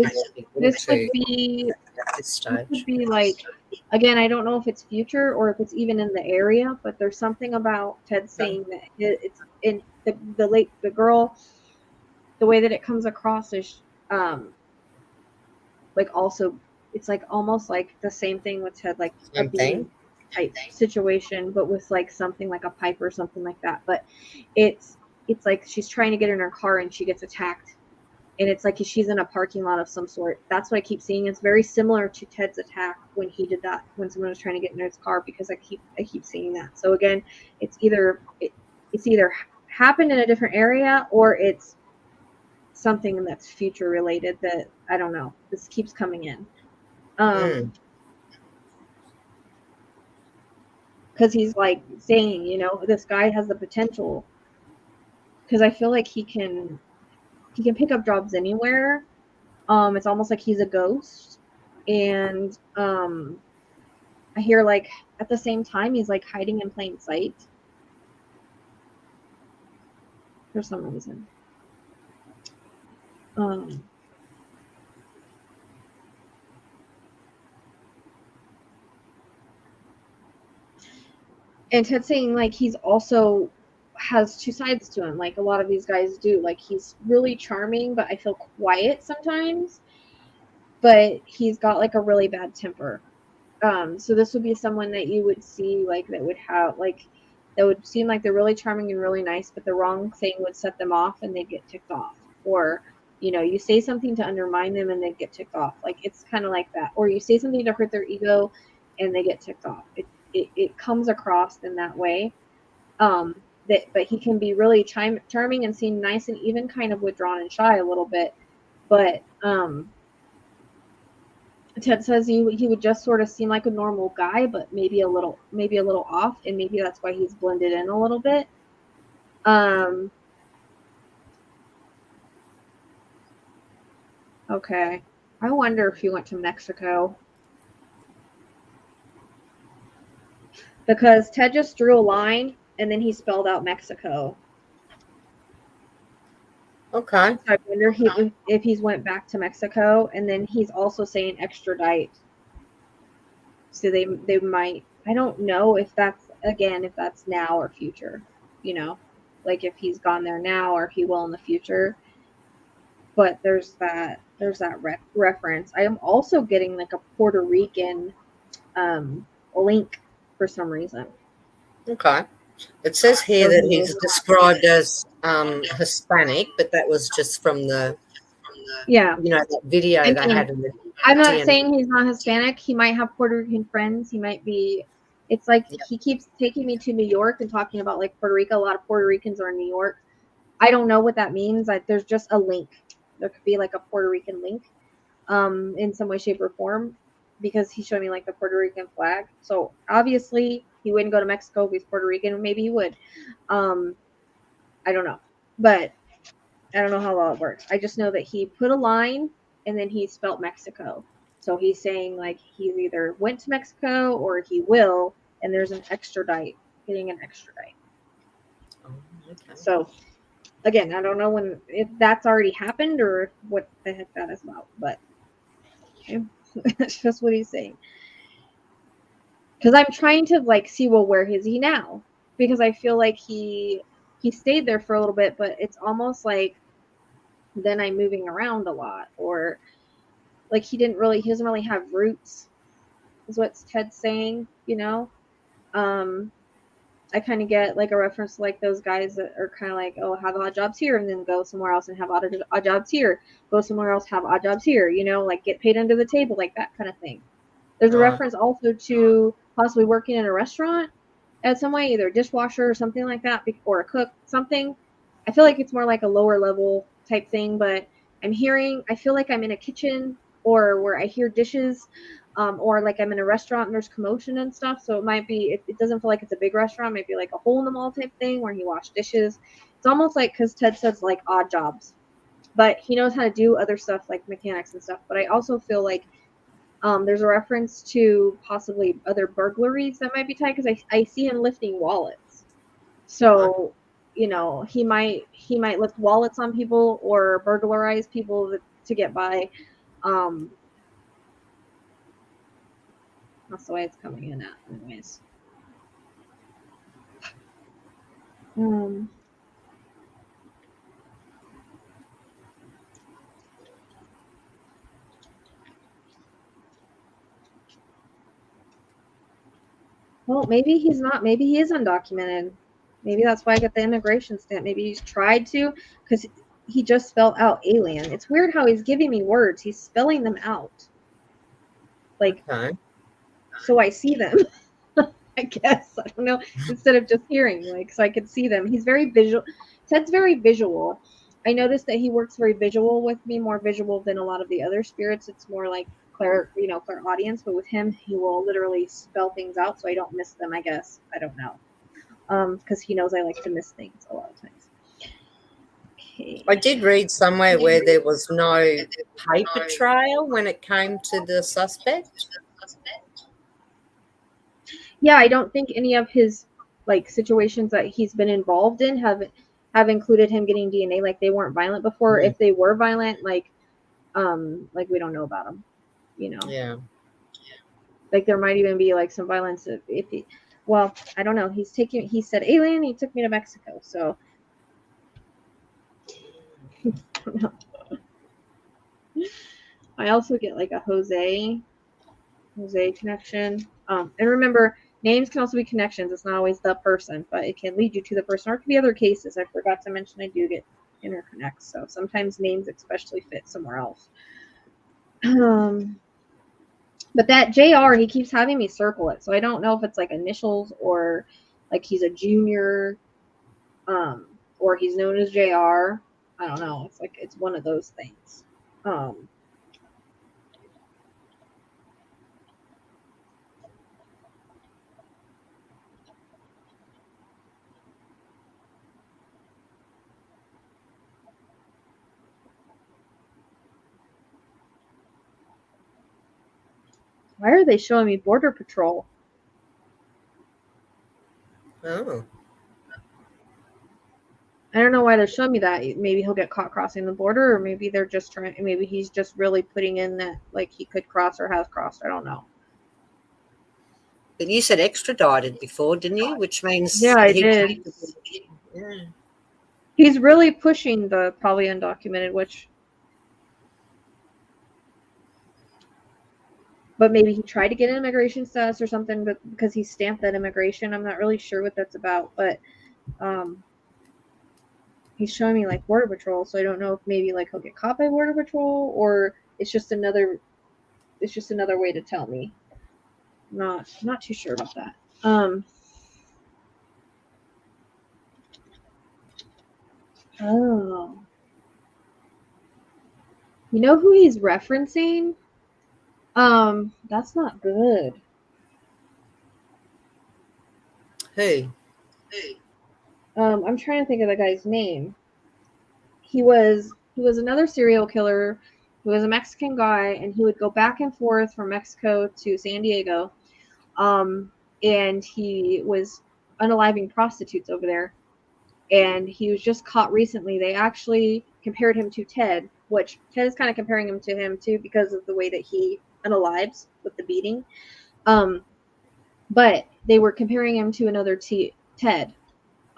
S4: this would be
S14: at this stage.
S4: This would be like, again, I don't know if it's future or if it's even in the area, but there's something about Ted saying that it's in the girl. The way that it comes across is like also it's like almost like the same thing with Ted, like a beam type situation, but with like something like a pipe or something like that. But it's like she's trying to get in her car and she gets attacked, and it's like she's in a parking lot of some sort. That's what I keep seeing. It's very similar to Ted's attack when he did that, when someone was trying to get in his car, because I keep seeing that. So again, it's either happened in a different area or it's something that's future related that I don't know. This keeps coming in. Because he's like saying, you know, this guy has the potential, because I feel like he can pick up jobs anywhere. It's almost like he's a ghost, and I hear like at the same time he's like hiding in plain sight for some reason. And Ted's saying like he's also has two sides to him, like a lot of these guys do. Like he's really charming, but I feel quiet sometimes. But he's got like a really bad temper. So this would be someone that you would see like that would have like that would seem like they're really charming and really nice, but the wrong thing would set them off and they'd get ticked off. Or, you know, you say something to undermine them and they get ticked off. Like it's kind of like that. Or you say something to hurt their ego and they get ticked off. It comes across in that way. But he can be really charming and seem nice and even kind of withdrawn and shy a little bit. But Ted says he would just sort of seem like a normal guy, but maybe a little off, and maybe that's why he's blended in a little bit. Okay. I wonder if he went to Mexico. Because Ted just drew a line and then he spelled out Mexico.
S14: Okay.
S4: So I wonder if he's went back to Mexico, and then he's also saying extradite. So they might, I don't know if that's now or future, you know, like if he's gone there now or if he will in the future. But there's that reference. I am also getting like a Puerto Rican link for some reason.
S14: Okay. It says here that he's described as Hispanic, but that was just from the that video they had in the
S4: I'm not saying he's not Hispanic. He might have Puerto Rican friends. He might be. It's like he keeps taking me to New York and talking about like Puerto Rico. A lot of Puerto Ricans are in New York. I don't know what that means. There's just a link. There could be like a Puerto Rican link in some way, shape, or form, because he showed me like the Puerto Rican flag. So obviously he wouldn't go to Mexico if he's Puerto Rican. Maybe he would. I don't know. But I don't know how well it works. I just know that he put a line and then he spelt Mexico. So he's saying like he either went to Mexico or he will, and there's an extradite, getting an extradite.
S14: Oh, okay.
S4: So Again, I don't know if that's already happened or what the heck that is about, but okay. That's just what he's saying. Because I'm trying to like see, well, where is he now? Because I feel like he stayed there for a little bit, but it's almost like then I'm moving around a lot, or like he doesn't really have roots, is what Ted's saying, you know. I kind of get like a reference to like those guys that are kind of like, oh, have odd jobs here and then go somewhere else and have odd jobs here, go somewhere else, have odd jobs here, you know, like get paid under the table, like that kind of thing. There's a reference also to possibly working in a restaurant at some way, either a dishwasher or something like that, or a cook, something. I feel like it's more like a lower level type thing, but I feel like I'm in a kitchen or where I hear dishes, or like I'm in a restaurant and there's commotion and stuff. So it might be, it doesn't feel like it's a big restaurant. It might be like a hole in the wall type thing where he washed dishes. It's almost like, because Ted says like odd jobs, but he knows how to do other stuff like mechanics and stuff. But I also feel like there's a reference to possibly other burglaries that might be tied, because I see him lifting wallets. So, you know, he might lift wallets on people or burglarize people to get by. That's the way it's coming in at, anyways. Well, maybe he's not. Maybe he is undocumented. Maybe that's why I got the immigration stamp. Maybe he's tried to, because he just spelled out alien. It's weird how he's giving me words. He's spelling them out. Like, so I see them. I guess. I don't know. Instead of just hearing, like, so I could see them. He's very visual. Ted's very visual. I noticed that he works very visual with me, more visual than a lot of the other spirits. It's more like clairaudience, but with him, he will literally spell things out so I don't miss them, I guess. I don't know. Because he knows I like to miss things a lot of times. Okay.
S14: I did read somewhere where there was no paper trail when it came to the suspect.
S4: Yeah, I don't think any of his like situations that he's been involved in have included him getting DNA. Like they weren't violent before. If they were violent, like we don't know about them, you know.
S14: Yeah.
S4: Like there might even be like some violence if he. Well, I don't know. He said alien. He took me to Mexico, so. I don't know. I also get like a Jose connection. And remember, names can also be connections. It's not always the person, but it can lead you to the person, or it could be other cases. I forgot to mention I do get interconnects, so sometimes names especially fit somewhere else. But that JR, he keeps having me circle it, so I don't know if it's like initials or like he's a junior, or he's known as JR. I don't know. It's like it's one of those things. Why are they showing me Border Patrol?
S14: Oh.
S4: I don't know why they're showing me that. Maybe he'll get caught crossing the border, or maybe they're just trying. Maybe he's just really putting in that like he could cross or has crossed. I don't know.
S14: But you said extradited before, didn't you? Which means
S4: yeah, I did.
S14: Yeah.
S4: He's really pushing the probably undocumented, which. But maybe he tried to get an immigration status or something, but because he stamped that immigration, I'm not really sure what that's about. But he's showing me like Border Patrol, so I don't know if maybe like he'll get caught by Border Patrol, or it's just another way to tell me. Not too sure about that. Oh. You know who he's referencing? That's not good.
S14: Who?
S4: I'm trying to think of the guy's name. He was another serial killer. He was a Mexican guy, and he would go back and forth from Mexico to San Diego. And he was unaliving prostitutes over there. and he was just caught recently. They actually compared him to Ted, which Ted is kind of comparing him to him too because of the way that he unalives with the beating. But they were comparing him to another Ted.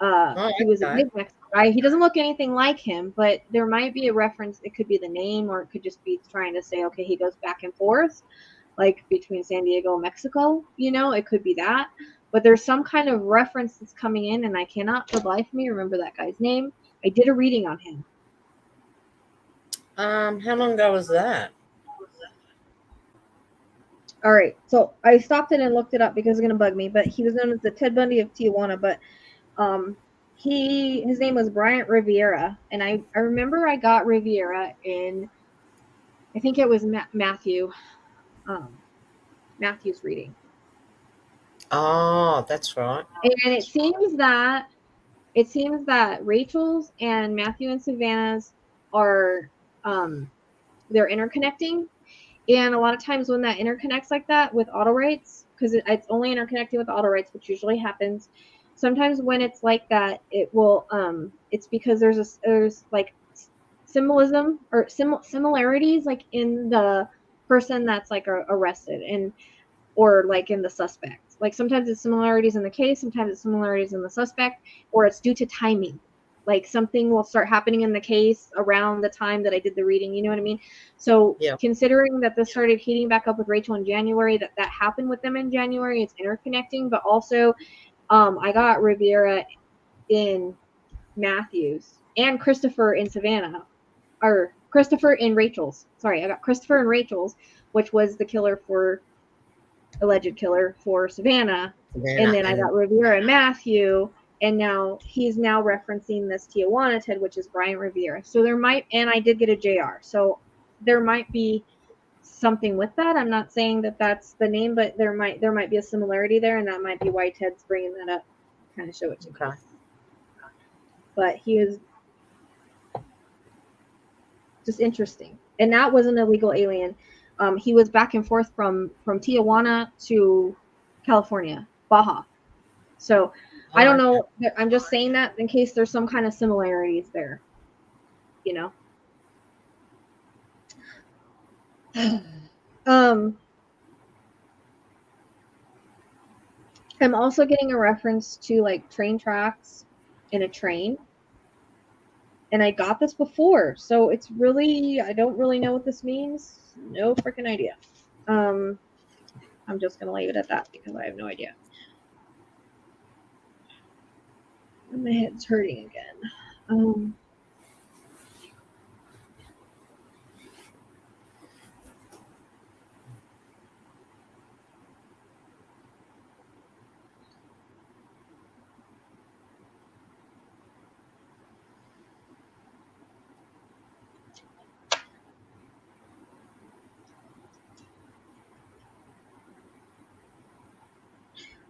S4: He was a big Mexican guy. He doesn't look anything like him, but there might be a reference. It could be the name, or it could just be trying to say, okay, he goes back and forth, like between San Diego and Mexico. You know, it could be that. But there's some kind of reference that's coming in, and I cannot for the life of me remember that guy's name. I did a reading on him.
S14: How long ago was that?
S4: All right, so I stopped it and looked it up because it's gonna bug me. But he was known as the Ted Bundy of Tijuana. But his name was Bryant Riviera, and I remember I got Riviera in, I think it was Matthew's reading.
S14: Oh, that's right.
S4: And it seems that Rachel's and Matthew and Savannah's are they're interconnecting. And a lot of times when that interconnects like that with Autowrites, because it's only interconnecting with Autowrites, which usually happens. Sometimes when it's like that, it will it's because there's like symbolism or similarities like in the person that's like arrested, and or like in the suspect. Like sometimes it's similarities in the case, sometimes it's similarities in the suspect, or it's due to timing. Like something will start happening in the case around the time that I did the reading. You know what I mean? So considering that this started heating back up with Rachel in January, that happened with them in January, it's interconnecting. But also, I got Riviera in Matthews and Christopher in Savannah, or Christopher in Rachel's. Sorry, I got Christopher in Rachel's, which was the alleged killer for Savannah. And then I got Riviera and Matthew. And now he's now referencing this Tijuana Ted, which is Bryant Riviera. So there might, and I did get a JR. So there might be something with that. I'm not saying that that's the name, but there might be a similarity there, and that might be why Ted's bringing that up. Kind of show it to me. But he is just interesting, and that was an illegal alien. He was back and forth from Tijuana to California, Baja. So. I don't know. I'm just saying that in case there's some kind of similarities there. You know? I'm also getting a reference to like train tracks in a train. And I got this before. So it's really, I don't really know what this means. No freaking idea. I'm just going to leave it at that because I have no idea. My head's hurting again.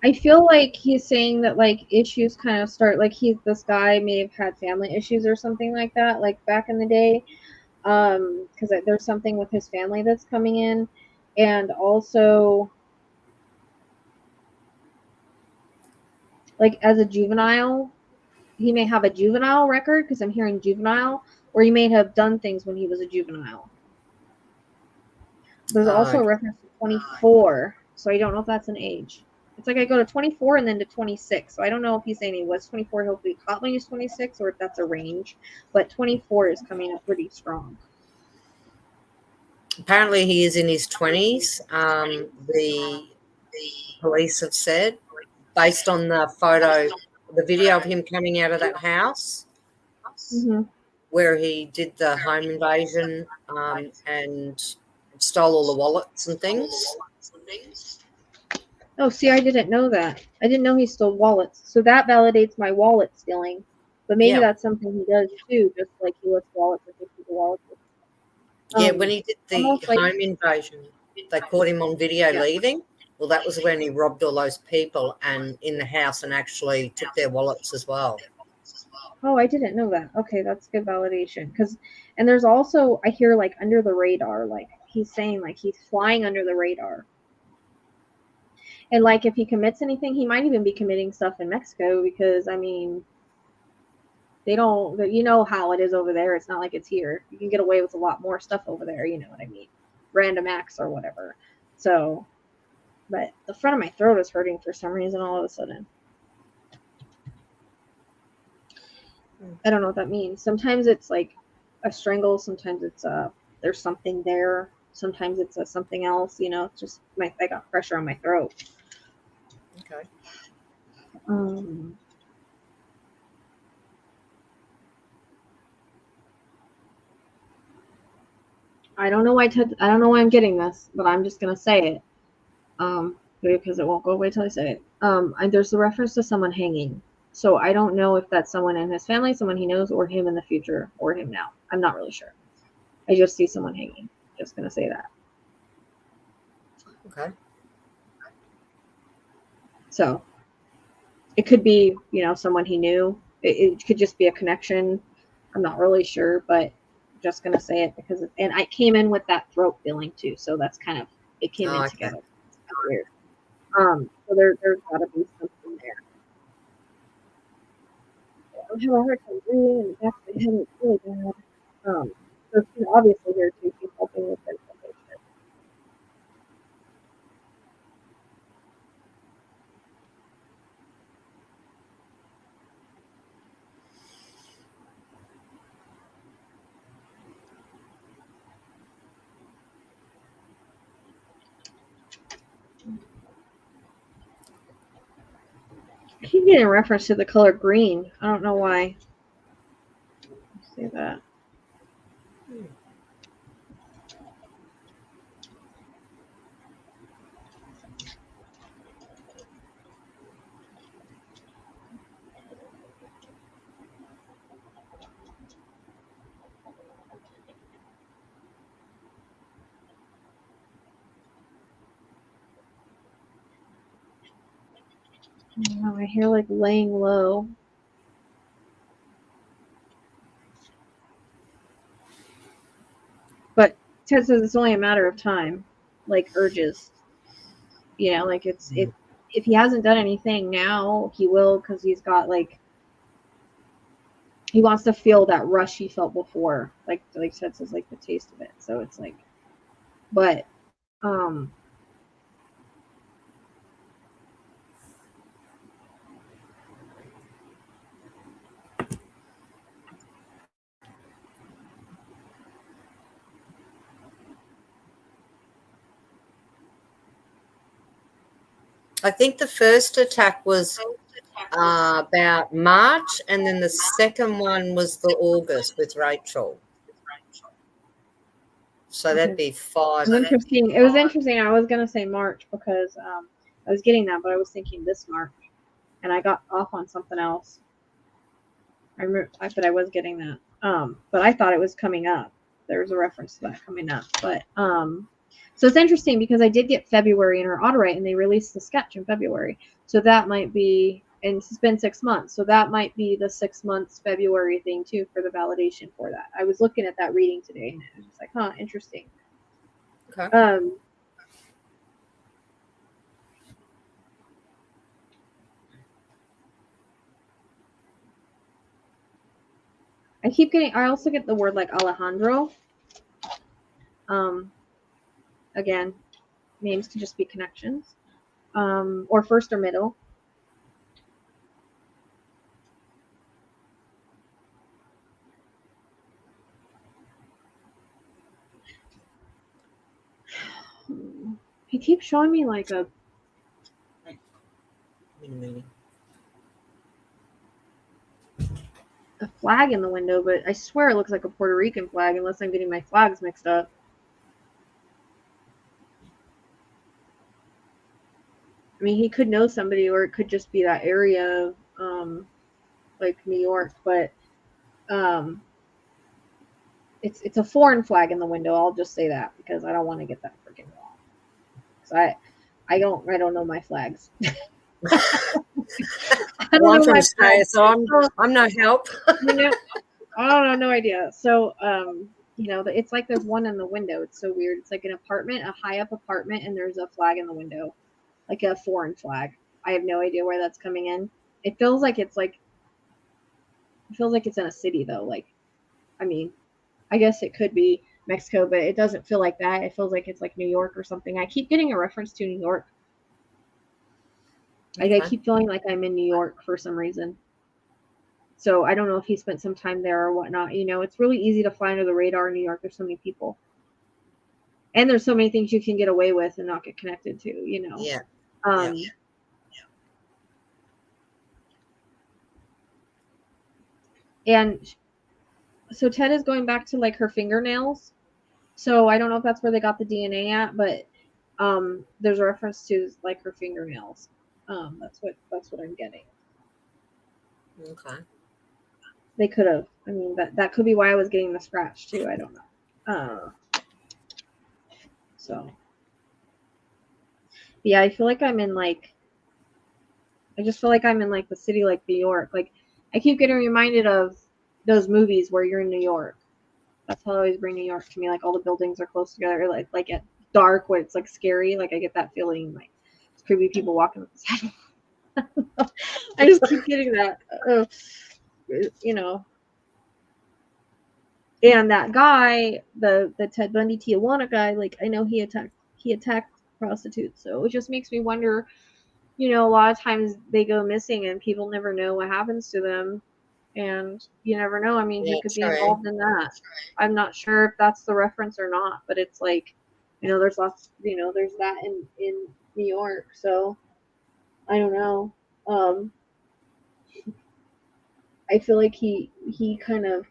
S4: I feel like he's saying that like issues kind of start like this guy may have had family issues or something like that, like back in the day, because there's something with his family that's coming in, and also like as a juvenile, he may have a juvenile record because I'm hearing juvenile, or he may have done things when he was a juvenile. There's also a reference to 24, so I don't know if that's an age. It's like I go to 24 and then to 26. So I don't know if he's saying he was 24, he'll be caught when he's 26, or if that's a range. But 24 is coming up pretty strong.
S14: Apparently he is in his 20s. The police have said, based on the video of him coming out of that house, where he did the home invasion and stole all the wallets and things.
S4: Oh, see, I didn't know that. I didn't know he stole wallets. So that validates my wallet stealing. But maybe that's something he does too, just like he lifts wallets and takes the wallets.
S14: Yeah, when he did the home invasion, they caught him on video leaving. Well, that was when he robbed all those people and in the house and actually took their wallets as well.
S4: Oh, I didn't know that. Okay, that's good validation. And there's also, I hear like under the radar, like he's saying like he's flying under the radar. And like if he commits anything, he might even be committing stuff in Mexico because, I mean, They don't, you know how it is over there. It's not like it's here. You can get away with a lot more stuff over there. You know what I mean? Random acts or whatever. So, but the front of my throat is hurting for some reason all of a sudden. I don't know what that means. Sometimes it's like a strangle. Sometimes it's there's something there. Sometimes it's something else. You know, it's just I got pressure on my throat.
S14: Okay.
S4: I don't know why I'm getting this, but I'm just gonna say it. Because it won't go away till I say it. And there's a reference to someone hanging. So I don't know if that's someone in his family, someone he knows, or him in the future, or him now. I'm not really sure. I just see someone hanging. Just gonna say that.
S14: Okay.
S4: So it could be, someone he knew. It could just be a connection. I'm not really sure, but just gonna say it because and I came in with that throat feeling too, so that's kind of it came in together. It's weird. So there's gotta be something there. I'm having a hard time breathing, and the back of my head is really bad. So she's obviously here too. She's helping with the information. I keep getting a reference to the color green. I don't know why. Say that. My hair like laying low. But Ted says it's only a matter of time, like urges. Like it's if he hasn't done anything now, he will because he's got he wants to feel that rush he felt before. Like Ted says, like the taste of it. So it's like, but
S14: I think the first attack was about March, and then the second one was the August with Rachel. So that'd be 5.
S4: It was interesting. It was interesting. I was gonna say March because I was getting that, but I was thinking this March, and I got off on something else. I was getting that. But I thought it was coming up. There was a reference to that coming up, but so it's interesting because I did get February in her Autowrite, and they released the sketch in February. So that might be, and it's been 6 months. So that might be the 6 months February thing too for the validation for that. I was looking at that reading today, and it was just like, huh, interesting.
S14: Okay.
S4: I also get the word like Alejandro. Again, names could just be connections. Or first or middle. He keeps showing me like a flag in the window, but I swear it looks like a Puerto Rican flag unless I'm getting my flags mixed up. I mean, he could know somebody, or it could just be that area of like New York, but it's a foreign flag in the window. I'll just say that because I don't want to get that freaking wrong. So I don't know my flags.
S14: I'm from Australia, so I'm no help.
S4: I don't know, no idea. So it's like there's one in the window. It's so weird. It's like an apartment, a high up apartment, and there's a flag in the window, like a foreign flag. I have no idea where that's coming in. It feels like it's like It feels like it's in a city though. Like, I mean, I guess it could be Mexico, but it doesn't feel like that. It feels like it's like New York or something. I keep getting a reference to New York. Like, I keep feeling like I'm in New York for some reason. So I don't know if he spent some time there or whatnot. You know, it's really easy to fly under the radar in New York. There's so many people. And there's so many things you can get away with and not get connected to, you know.
S14: Yeah.
S4: And so Ted is going back to like her fingernails. So I don't know if that's where they got the DNA at, but there's a reference to like her fingernails. That's what I'm getting.
S14: Okay.
S4: They could have. I mean, that could be why I was getting the scratch too. I don't know. So yeah, I feel like I'm in like. I just feel like I'm in like the city like New York. Like I keep getting reminded of those movies where you're in New York. That's how I always bring New York to me. Like all the buildings are close together. Like at dark when it's like scary. Like I get that feeling. Like it's creepy people walking up the sidewalk. I just keep getting that. You know. And that guy, the Ted Bundy Tijuana guy, like I know he attacked prostitutes. So it just makes me wonder, you know, a lot of times they go missing and people never know what happens to them. And you never know. I mean, he could be involved in that. I'm not sure if that's the reference or not, but it's like, you know, there's lots, you know, there's that in New York. So I don't know. I feel like he kind of,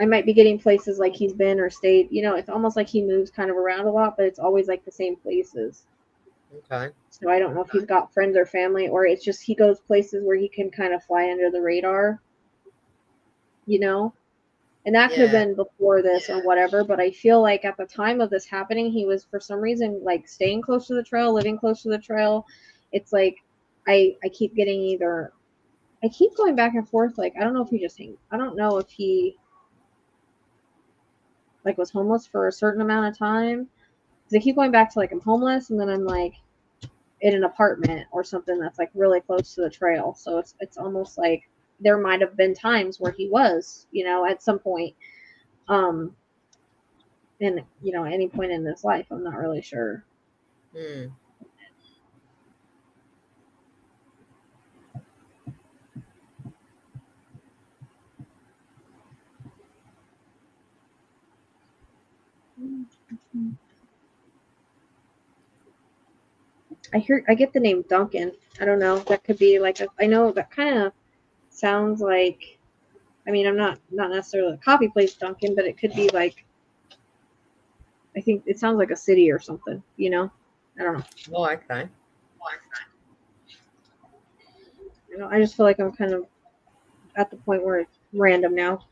S4: I might be getting places like he's been or stayed. You know, it's almost like he moves kind of around a lot, but it's always like the same places.
S14: Okay.
S4: So I don't know if he's got friends or family, or it's just he goes places where he can kind of fly under the radar, you know? And that could have been before this or whatever, but I feel like at the time of this happening, he was for some reason like staying close to the trail, living close to the trail. It's like I keep getting either, I keep going back and forth. Like, I don't know if he just, I don't know if he like was homeless for a certain amount of time. Because I keep going back to like I'm homeless, and then I'm like in an apartment or something that's like really close to the trail. So it's almost like there might have been times where he was, you know, at some point, and you know, any point in his life. I'm not really sure. I get the name Duncan. I don't know. That could be like I know that kind of sounds like, I mean, I'm not necessarily a copy place Duncan, but it could be like, I think it sounds like a city or something, you know? I don't know.
S14: Oh, okay.
S4: You know, I just feel like I'm kind of at the point where it's random now.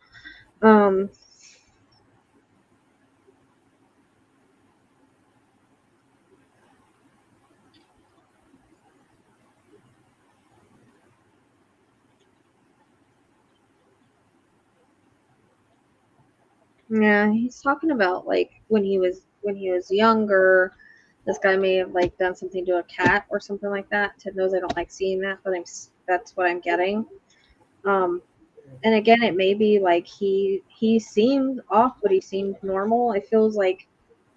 S4: Yeah, he's talking about like when he was younger, this guy may have like done something to a cat or something like that. Ted knows I don't like seeing that, but that's what I'm getting. And again, it may be like he seemed off, but he seemed normal. It feels like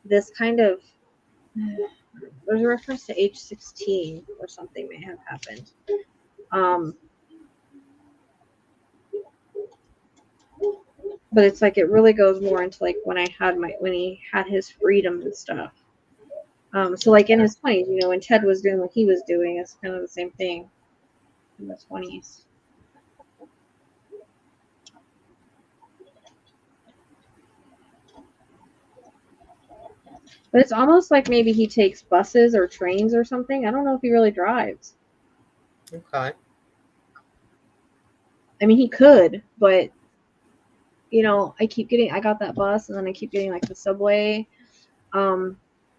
S4: this kind of, there's a reference to age 16 or something may have happened. But it's like it really goes more into like when he had his freedom and stuff. So like in his 20s, you know, when Ted was doing what he was doing, it's kind of the same thing in the 20s. But it's almost like maybe he takes buses or trains or something. I don't know if he really drives.
S14: Okay.
S4: I mean, he could, but you know, I got that bus, and then I keep getting like the subway. And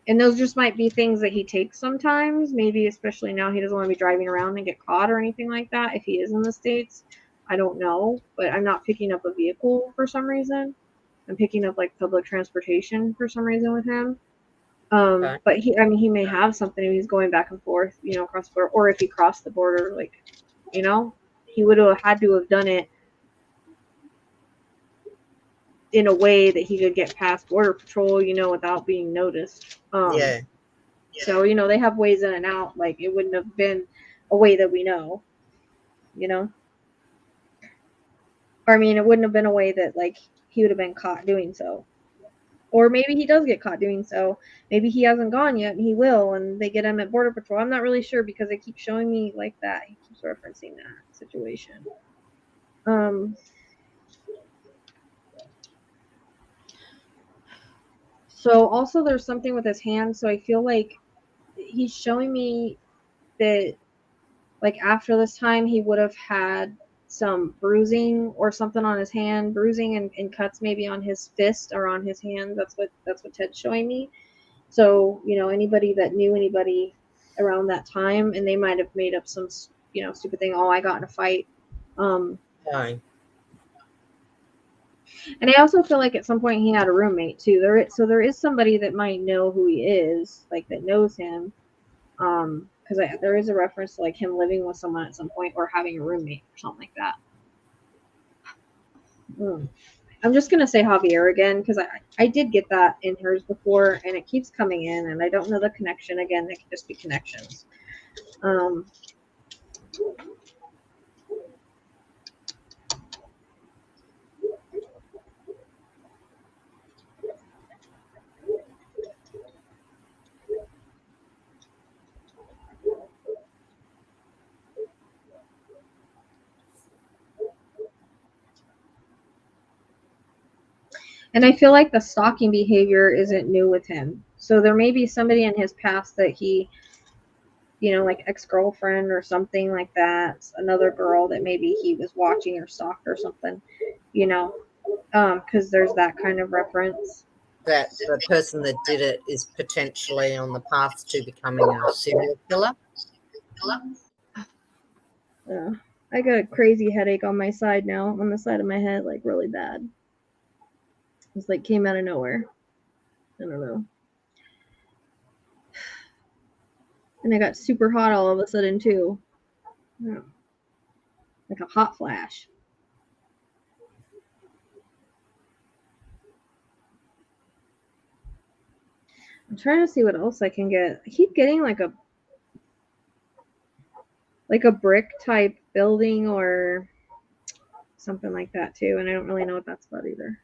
S4: those just might be things that he takes sometimes, maybe especially now he doesn't want to be driving around and get caught or anything like that if he is in the States. I don't know, but I'm not picking up a vehicle for some reason. I'm picking up like public transportation for some reason with him. But he may have something if he's going back and forth, across the border, or if he crossed the border, he would have had to have done it in a way that he could get past border patrol, without being noticed.
S14: Yeah.
S4: So, they have ways in and out. Like, it wouldn't have been a way that we know, Or, it wouldn't have been a way that, he would have been caught doing so. Or maybe he does get caught doing so. Maybe he hasn't gone yet, and he will, and they get him at border patrol. I'm not really sure because they keep showing me like that. He keeps referencing that situation. So also there's something with his hand. So I feel like he's showing me that, after this time, he would have had some bruising or something on his hand, bruising and cuts maybe on his fist or on his hand. That's what Ted's showing me. So, anybody that knew anybody around that time, and they might have made up some, stupid thing. Oh, I got in a fight.
S14: Fine.
S4: And I also feel like at some point he had a roommate too. There is somebody that might know who he is, that knows him. Because there is a reference to him living with someone at some point or having a roommate or something like that. I'm just gonna say Javier again because I did get that in hers before, and it keeps coming in, and I don't know the connection. Again, it could just be connections. And I feel like the stalking behavior isn't new with him. So there may be somebody in his past that he, like ex-girlfriend or something like that. Another girl that maybe he was watching or stalked or something, because there's that kind of reference.
S14: That the person that did it is potentially on the path to becoming a serial killer.
S4: Yeah. I got a crazy headache on my side now, on the side of my head, really bad. It's came out of nowhere. I don't know. And I got super hot all of a sudden too. Yeah. Like a hot flash. I'm trying to see what else I can get. I keep getting like a brick type building or something like that too, and I don't really know what that's about either.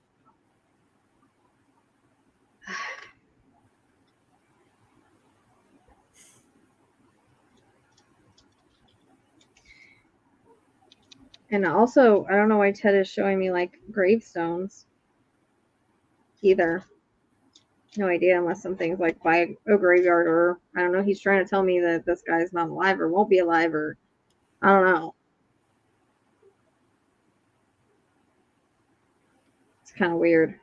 S4: And also, I don't know why Ted is showing me gravestones either. No idea, unless something's by a graveyard, or I don't know, he's trying to tell me that this guy's not alive or won't be alive, or I don't know. It's kind of weird.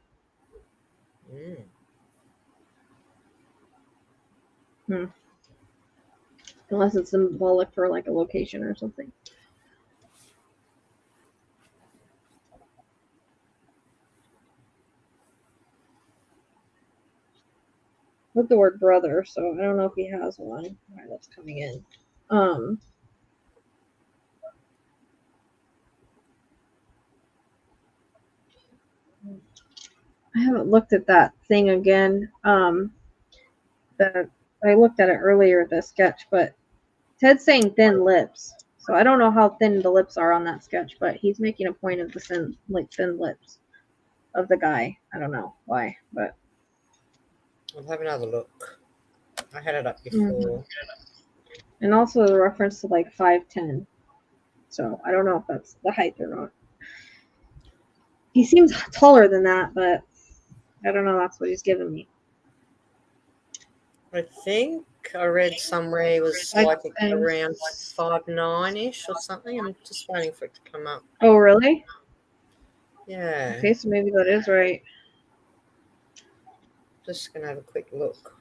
S4: Unless it's symbolic for a location or something. With the word brother, so I don't know if he has one. Alright, that's coming in. I haven't looked at that thing again. That I looked at it earlier, the sketch, but Ted's saying thin lips. So I don't know how thin the lips are on that sketch, but he's making a point of the thin lips of the guy. I don't know why, but
S14: I'll have another look. I had it up before.
S4: And also the reference to 5'10". So I don't know if that's the height or not. He seems taller than that, but I don't know. That's what he's giving me.
S14: I think I read somewhere he was around 5'9" or something. I'm just waiting for it to come up.
S4: Oh, really?
S14: Yeah.
S4: Okay, so maybe that is right.
S14: Just gonna have a quick look.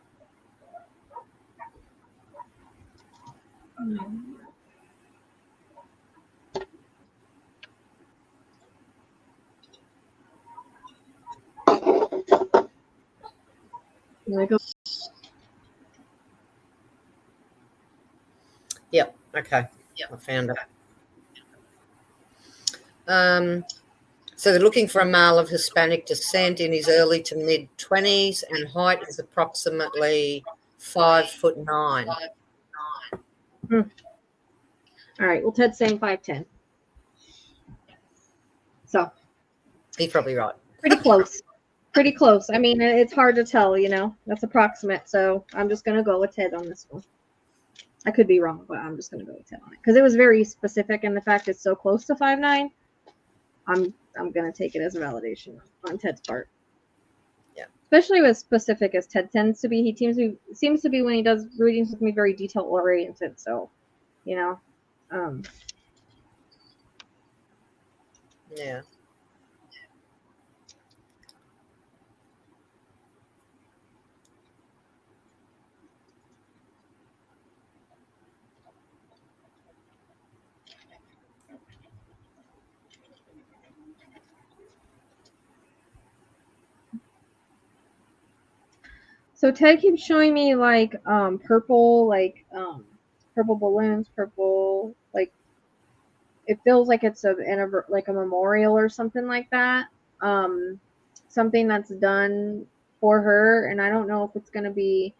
S14: Okay. Yeah, I found it. So they're looking for a male of Hispanic descent in his early to mid-20s, and height is approximately 5'9".
S4: All right. Well, Ted's saying 5'10". So
S14: he's probably right.
S4: Pretty close. Pretty close. I mean, it's hard to tell, That's approximate. So I'm just gonna go with Ted on this one. I could be wrong, but I'm just gonna go with Ted on it because it was very specific, and the fact it's so close to 5'9". I'm gonna take it as a validation on Ted's part.
S14: Yeah.
S4: Especially as specific as Ted tends to be. He seems to be when he does readings with me very detail oriented. So,
S14: Yeah.
S4: So Ted keeps showing me purple, purple balloons, purple, it feels like it's a memorial or something like that. Something that's done for her, and I don't know if it's gonna be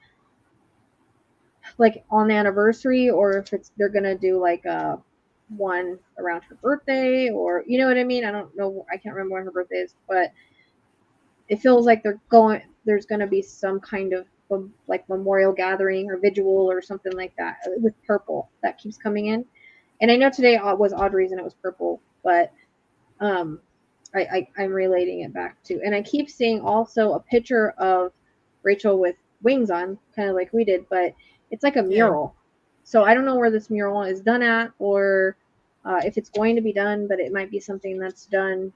S4: on the anniversary or if they're gonna do one around her birthday, or you know what I mean. I don't know. I can't remember when her birthday is, but it feels like there's going to be some kind of memorial gathering or vigil or something like that with purple that keeps coming in. And I know today was Audrey's and it was purple, but I'm relating it back to, and I keep seeing also a picture of Rachel with wings on, kind of like we did, but it's like a mural. So I don't know where this mural is done at, or if it's going to be done, but it might be something that's done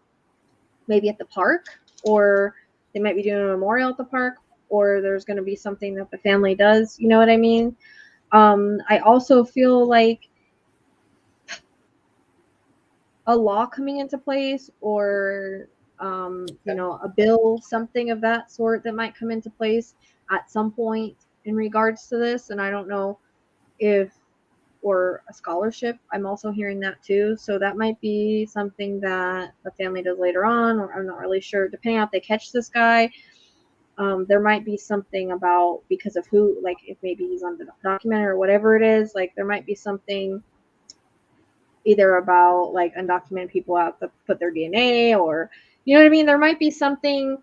S4: maybe at the park, or they might be doing a memorial at the park, or there's going to be something that the family does. You know what I mean? I also feel like a law coming into place, or a bill, something of that sort that might come into place at some point in regards to this. And I don't know or a scholarship. I'm also hearing that too. So that might be something that the family does later on, or I'm not really sure. Depending on if they catch this guy, there might be something about, because of who, if maybe he's on the documentary or whatever it is, there might be something either about undocumented people have to put their DNA, or you know what I mean? There might be something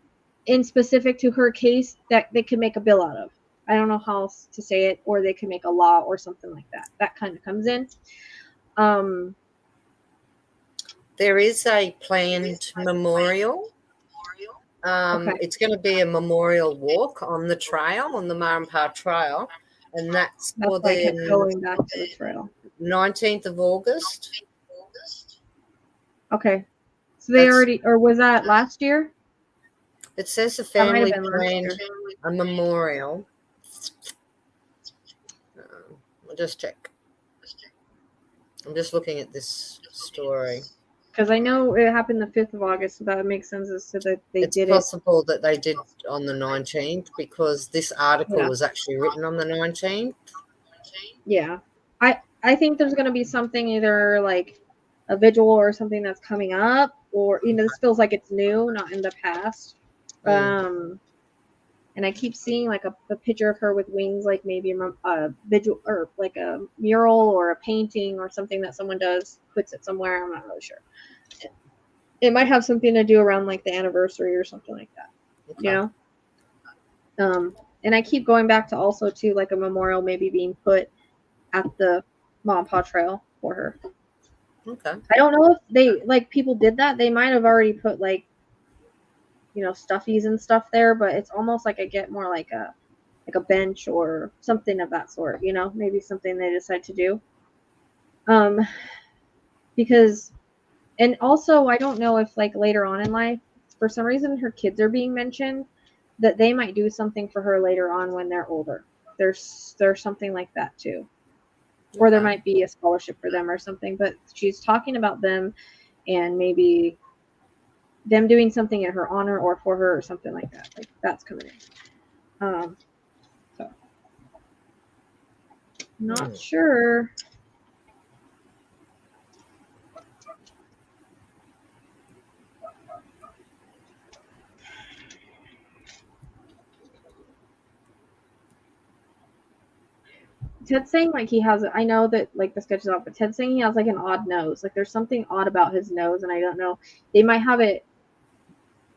S4: in specific to her case that they could make a bill out of. I don't know how else to say it, or they could make a law or something like that. That kind of comes in.
S14: There is a planned memorial.
S4: Okay.
S14: It's going to be a memorial walk on the trail, on the Marampa Trail, and that's for the
S4: going back to the trail.
S14: 19th of August.
S4: Okay. So they already, or was that last year?
S14: It says the family planned a memorial. I'll just check. I'm just looking at this story.
S4: Because I know it happened the 5th of August, so that makes sense as to that they did it.
S14: It's possible that they did on the 19th, because this article was actually written on the 19th.
S4: Yeah. I think there's going to be something, either a vigil or something that's coming up, or, this feels like it's new, not in the past. And I keep seeing a picture of her with wings, maybe a vigil or a mural or a painting or something that someone puts it somewhere. I'm not really sure. It might have something to do around the anniversary or something like that. Okay. And I keep going back to also to a memorial maybe being put at the Marampa Trail for her.
S14: Okay.
S4: I don't know if they people did that. They might have already put stuffies and stuff there, but it's almost I get more like a bench or something of that sort, maybe something they decide to do. Because, and also I don't know if later on in life, for some reason her kids are being mentioned, that they might do something for her later on when they're older. There's something like that too. Or there might be a scholarship for them or something, but she's talking about them and maybe them doing something in her honor or for her or something like that. That's coming in. So not sure Ted's saying like he has, I know that like the sketch is out, but Ted's saying he has like an odd nose. Like there's something odd about his nose, and I don't know. They might have it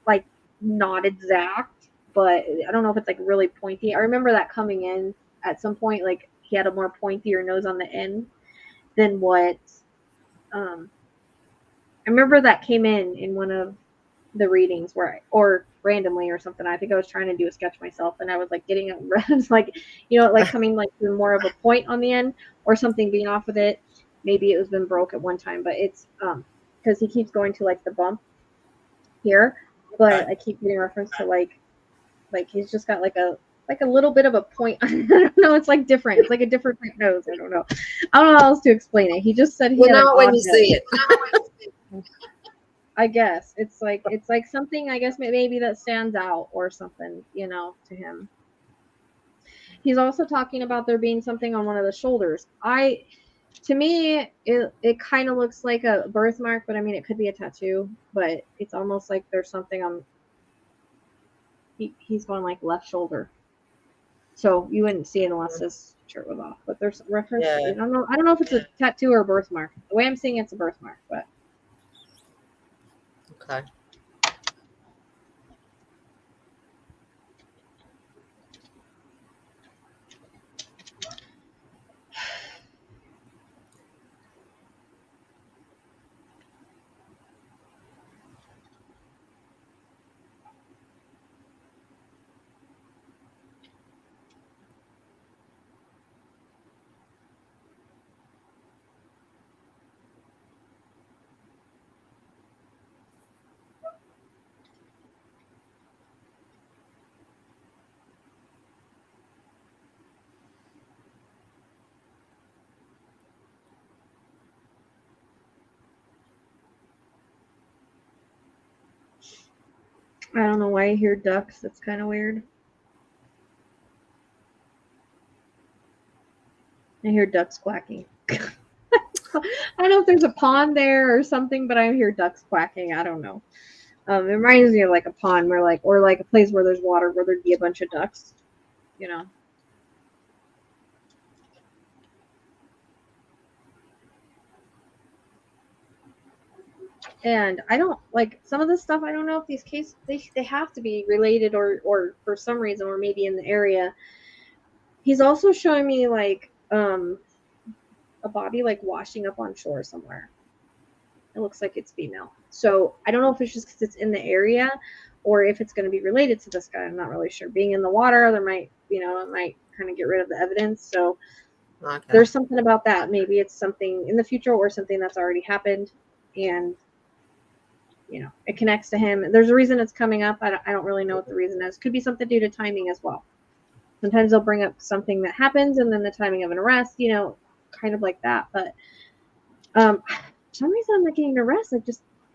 S4: like not exact, but I don't know if it's like really pointy. I remember that coming in at some point, like he had a more pointier nose on the end than what I remember that came in one of the readings where, or randomly or something. I think I was trying to do a sketch myself, and I was like getting it like, you know, like coming like to more of a point on the end or something being off with it. Maybe it was been broke at one time, but it's because he keeps going to like the bump here, but I keep getting reference to like he's just got like a little bit of a point. I don't know. It's like different. It's like a different nose. I don't know how else to explain it. He just said he had an
S14: when
S4: odd
S14: you see it.
S4: I guess it's like something, I guess maybe that stands out or something, you know, to him. He's also talking about there being something on one of the shoulders. To me, it kind of looks like a birthmark, but I mean, it could be a tattoo, but it's almost like there's something on. He's going like left shoulder, so you wouldn't see it unless his shirt was off. But there's reference. Yeah. I don't know if it's a tattoo or a birthmark. The way I'm seeing it's a birthmark, but.
S14: Okay.
S4: I don't know why I hear ducks. That's kind of weird. I hear ducks quacking. I don't know if there's a pond there or something, but I hear ducks quacking. I don't know. It reminds me of like a pond where or like a place where there's water where there'd be a bunch of ducks, you know. And I don't like some of this stuff. I don't know if these cases they have to be related or for some reason, or maybe in the area. He's also showing me like a body like washing up on shore somewhere. It looks like it's female. So I don't know if it's just because it's in the area or if it's going to be related to this guy. I'm not really sure. Being in the water, there might, you know, it might kind of get rid of the evidence. So there's something about that. Maybe it's something in the future or something that's already happened, and you know, it connects to him. There's a reason it's coming up. I don't really know what the reason is. Could be something due to timing as well. Sometimes they'll bring up something that happens and then the timing of an arrest, you know, kind of like that. But for some reason I'm not getting arrested.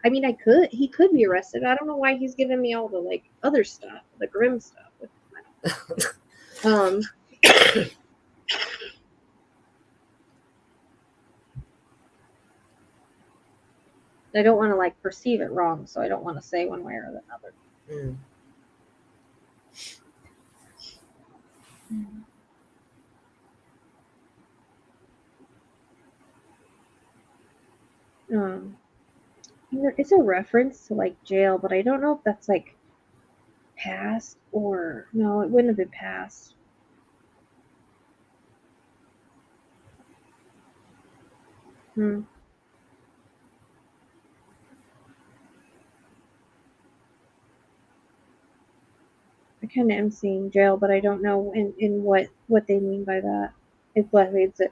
S4: He could be arrested. I don't know why he's giving me all the like other stuff, the grim stuff. I don't want to like perceive it wrong, so I don't want to say one way or another. It's a reference to like jail, but I don't know if that's like past or no, it wouldn't have been past. I kind of am seeing jail, but I don't know in what they mean by that. If it's a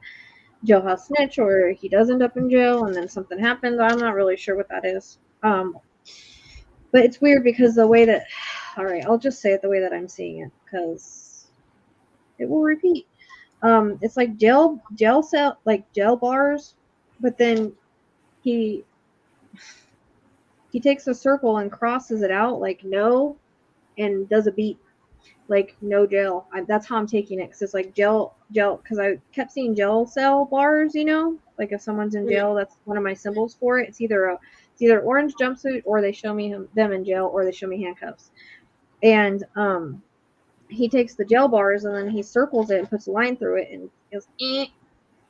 S4: jailhouse snitch or he does end up in jail and then something happens. I'm not really sure what that is. But it's weird because the way that, all right, I'll just say it the way that I'm seeing it because it will repeat. It's like jail cell, like jail bars, but then he takes a circle and crosses it out like no, and does a beat like no jail. That's how I'm taking it, because it's like jail, because I kept seeing jail cell bars, you know, like if someone's in jail, that's one of my symbols for it. It's either orange jumpsuit, or they show me them in jail, or they show me handcuffs. And he takes the gel bars and then he circles it and puts a line through it and goes, eh.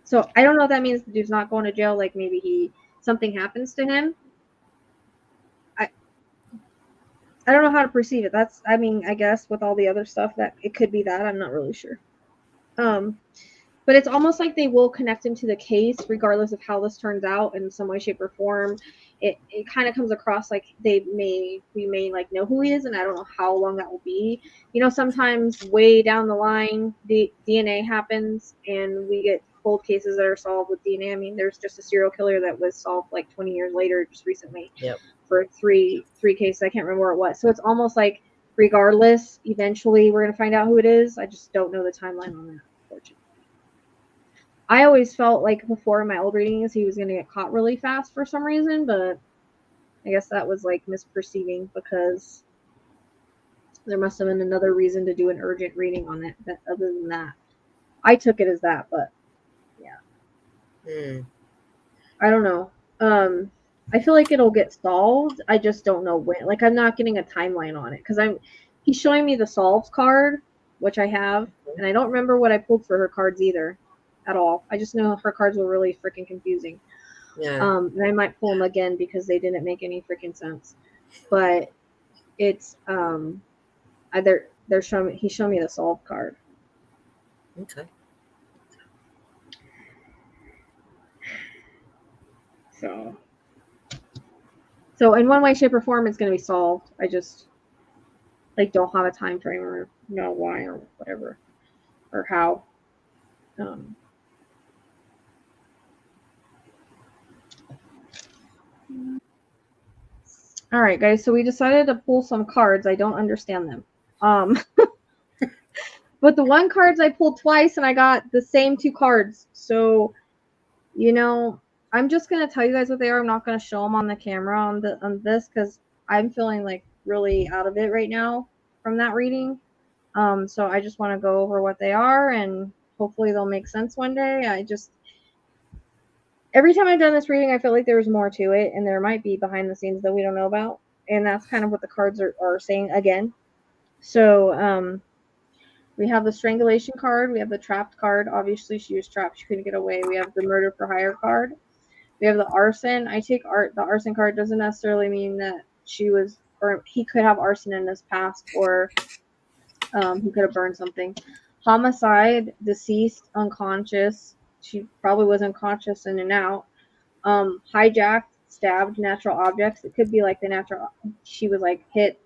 S4: So I don't know if that means the dude's not going to jail. Like maybe something happens to him. I don't know how to perceive it. I mean, I guess with all the other stuff that it could be that. I'm not really sure. But it's almost like they will connect him to the case regardless of how this turns out in some way, shape, or form. It kind of comes across like we may like know who he is, and I don't know how long that will be. You know, sometimes way down the line, the DNA happens, and we get cold cases that are solved with DNA. I mean, there's just a serial killer that was solved like 20 years later, just recently.
S14: Yep.
S4: For three cases. I can't remember where it was. So it's almost like regardless, eventually we're going to find out who it is. I just don't know the timeline on that, unfortunately. I always felt like before in my old readings he was going to get caught really fast for some reason, but I guess that was like misperceiving because there must have been another reason to do an urgent reading on it other than that. I took it as that, but yeah. I don't know. I feel like it'll get solved. I just don't know when. Like, I'm not getting a timeline on it because he's showing me the solves card, which I have, and I don't remember what I pulled for her cards either at all. I just know her cards were really freaking confusing.
S14: Yeah.
S4: And I might pull them again because they didn't make any freaking sense. But it's he's showing me the solve card.
S14: Okay.
S4: So in one way, shape, or form, it's going to be solved. I just like don't have a time frame or know why or whatever or how. All right, guys. So we decided to pull some cards. I don't understand them. But the one cards I pulled twice and I got the same two cards. So, you know, I'm just going to tell you guys what they are. I'm not going to show them on the camera on this because I'm feeling like really out of it right now from that reading. So I just want to go over what they are and hopefully they'll make sense one day. Every time I've done this reading, I feel like there's more to it and there might be behind the scenes that we don't know about. And that's kind of what the cards are saying again. So, we have the strangulation card. We have the trapped card. Obviously, she was trapped. She couldn't get away. We have the murder for hire card. We have the arson. I take the arson card doesn't necessarily mean that she was, or he could have arson in his past, or he could have burned something. Homicide, deceased, unconscious. She probably was unconscious in and out. Hijacked, stabbed, natural objects. It could be like she was like hit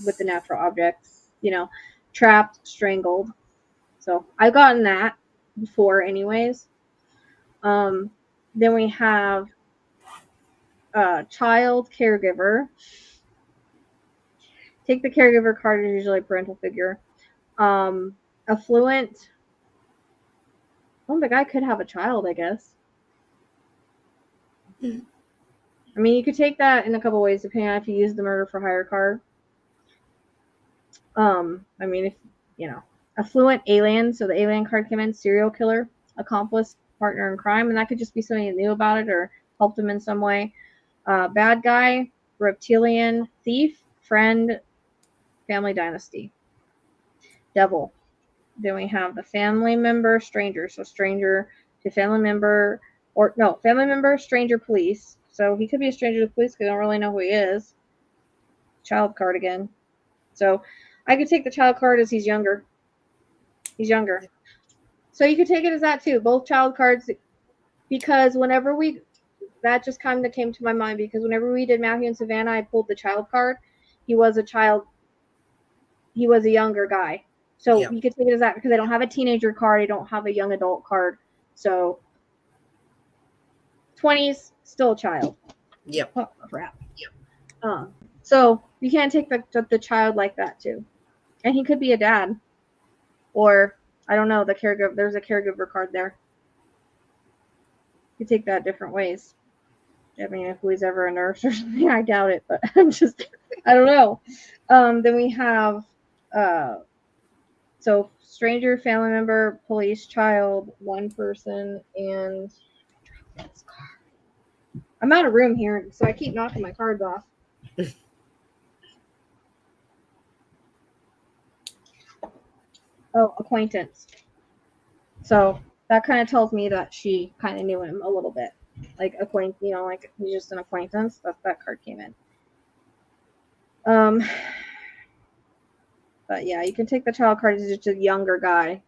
S4: with the natural objects, you know. Trapped, strangled. So I've gotten that before anyways. Then we have child caregiver. Take the caregiver card, is usually a parental figure. Affluent. Oh, the guy could have a child, I guess. I mean, you could take that in a couple ways depending on if you use the murder for hire card. I mean, if you know, affluent alien, so the alien card came in, serial killer, accomplice, partner in crime, and that could just be somebody that knew about it or helped him in some way. Bad guy, reptilian, thief, friend, family dynasty. Devil. Then we have the family member, stranger, so stranger to family member, or no, family member, stranger, police. So he could be a stranger to police because I don't really know who he is. Child card again. So I could take the child card as he's younger. He's younger. So you could take it as that too. Both child cards, because that just kind of came to my mind because whenever we did Matthew and Savannah, I pulled the child card. He was a child. He was a younger guy. So you could take it as that because I don't have a teenager card. I don't have a young adult card. So 20s, still a child.
S14: Yep.
S4: Oh, crap. Yep. So you can't take the child like that too. And he could be a dad. Or, I don't know, the caregiver. There's a caregiver card there. You take that different ways. I mean, if he's ever a nurse or something, I doubt it. But I don't know. Then we have, so stranger, family member, police, child, one person, and I'm out of room here, so I keep knocking my cards off. Oh, acquaintance. So that kind of tells me that she kind of knew him a little bit. Like like he's just an acquaintance. That card came in. But yeah, you can take the child card. He's just a younger guy.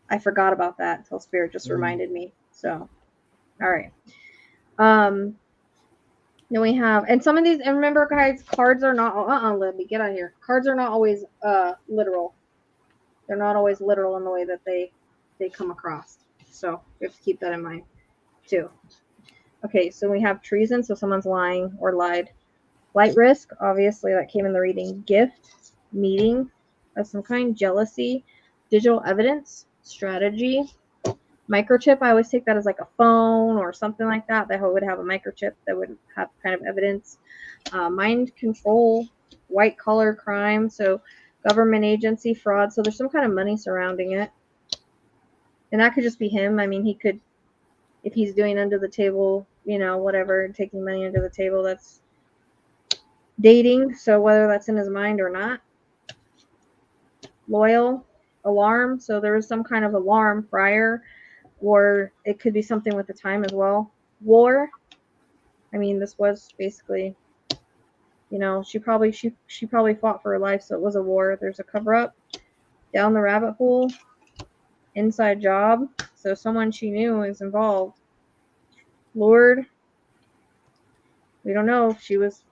S4: I forgot about that until Spirit just reminded me. So, all right. Then we have, and some of these, and remember guys, cards are not, let me get out of here. Cards are not always literal. They're not always literal in the way that they come across. So we have to keep that in mind too. Okay, so we have treason, so someone's lying or lied. Light risk, obviously that came in the reading. Gift, meeting of some kind, jealousy, digital evidence, strategy. Microchip, I always take that as like a phone or something like that. That would have a microchip that would have kind of evidence. Mind control, white collar crime, so government agency, fraud. So there's some kind of money surrounding it. And that could just be him. I mean, he could, if he's doing under the table, whatever, taking money under the table, that's dating. So whether that's in his mind or not. Loyal, alarm. So there was some kind of alarm prior. Or it could be something with the time as well. War. I mean, this was basically, she probably fought for her life, so it was a war. There's a cover-up. Down the rabbit hole. Inside job. So someone she knew is involved. Lord. We don't know if she was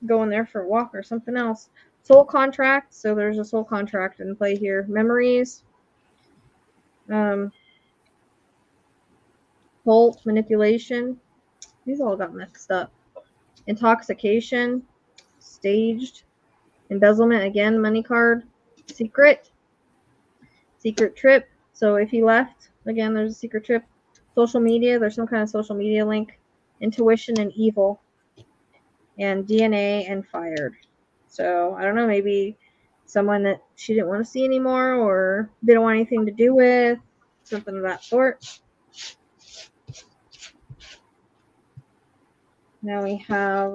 S4: going there for a walk or something else. Soul contract. So there's a soul contract in play here. Memories. Cult, manipulation. These all got mixed up. Intoxication, staged, embezzlement, again, money card, secret trip. So if he left, again, there's a secret trip. Social media, there's some kind of social media link. Intuition and evil. And DNA and fired. So I don't know, maybe someone that she didn't want to see anymore or didn't want anything to do with, something of that sort. Now we have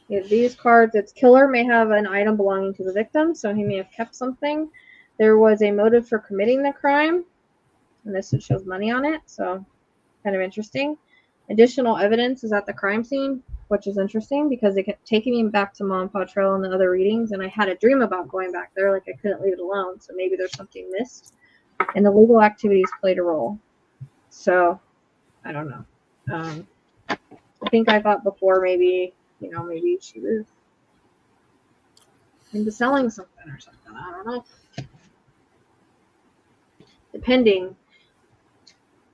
S4: these cards. Its killer may have an item belonging to the victim, so he may have kept something. There was a motive for committing the crime, and this shows money on it, so kind of interesting. Additional evidence is at the crime scene, which is interesting because they kept taking me back to Mom Pateron and the other readings, and I had a dream about going back there, like I couldn't leave it alone, so maybe there's something missed. And the legal activities played a role. So, I don't know. I think I thought before maybe, maybe she was into selling something or something. I don't know. Depending.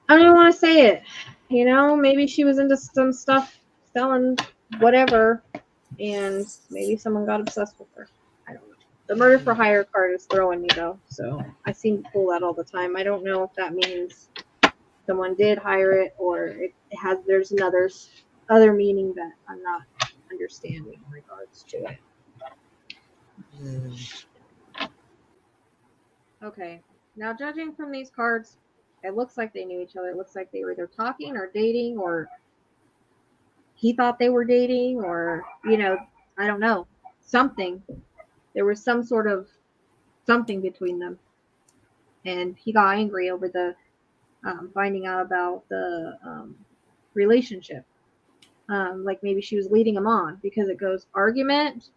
S4: I don't even want to say it. Maybe she was into some stuff, selling whatever, and maybe someone got obsessed with her. I don't know. The murder for hire card is throwing me, though, so I seem to pull that all the time. I don't know if that means someone did hire it or there's other meaning that I'm not understanding in regards to it. Okay, now judging from these cards, it looks like they knew each other. It looks like they were either talking or dating, or he thought they were dating, or, I don't know, something. There was some sort of something between them. And he got angry over the finding out about the relationship. Like maybe she was leading him on, because it goes argument.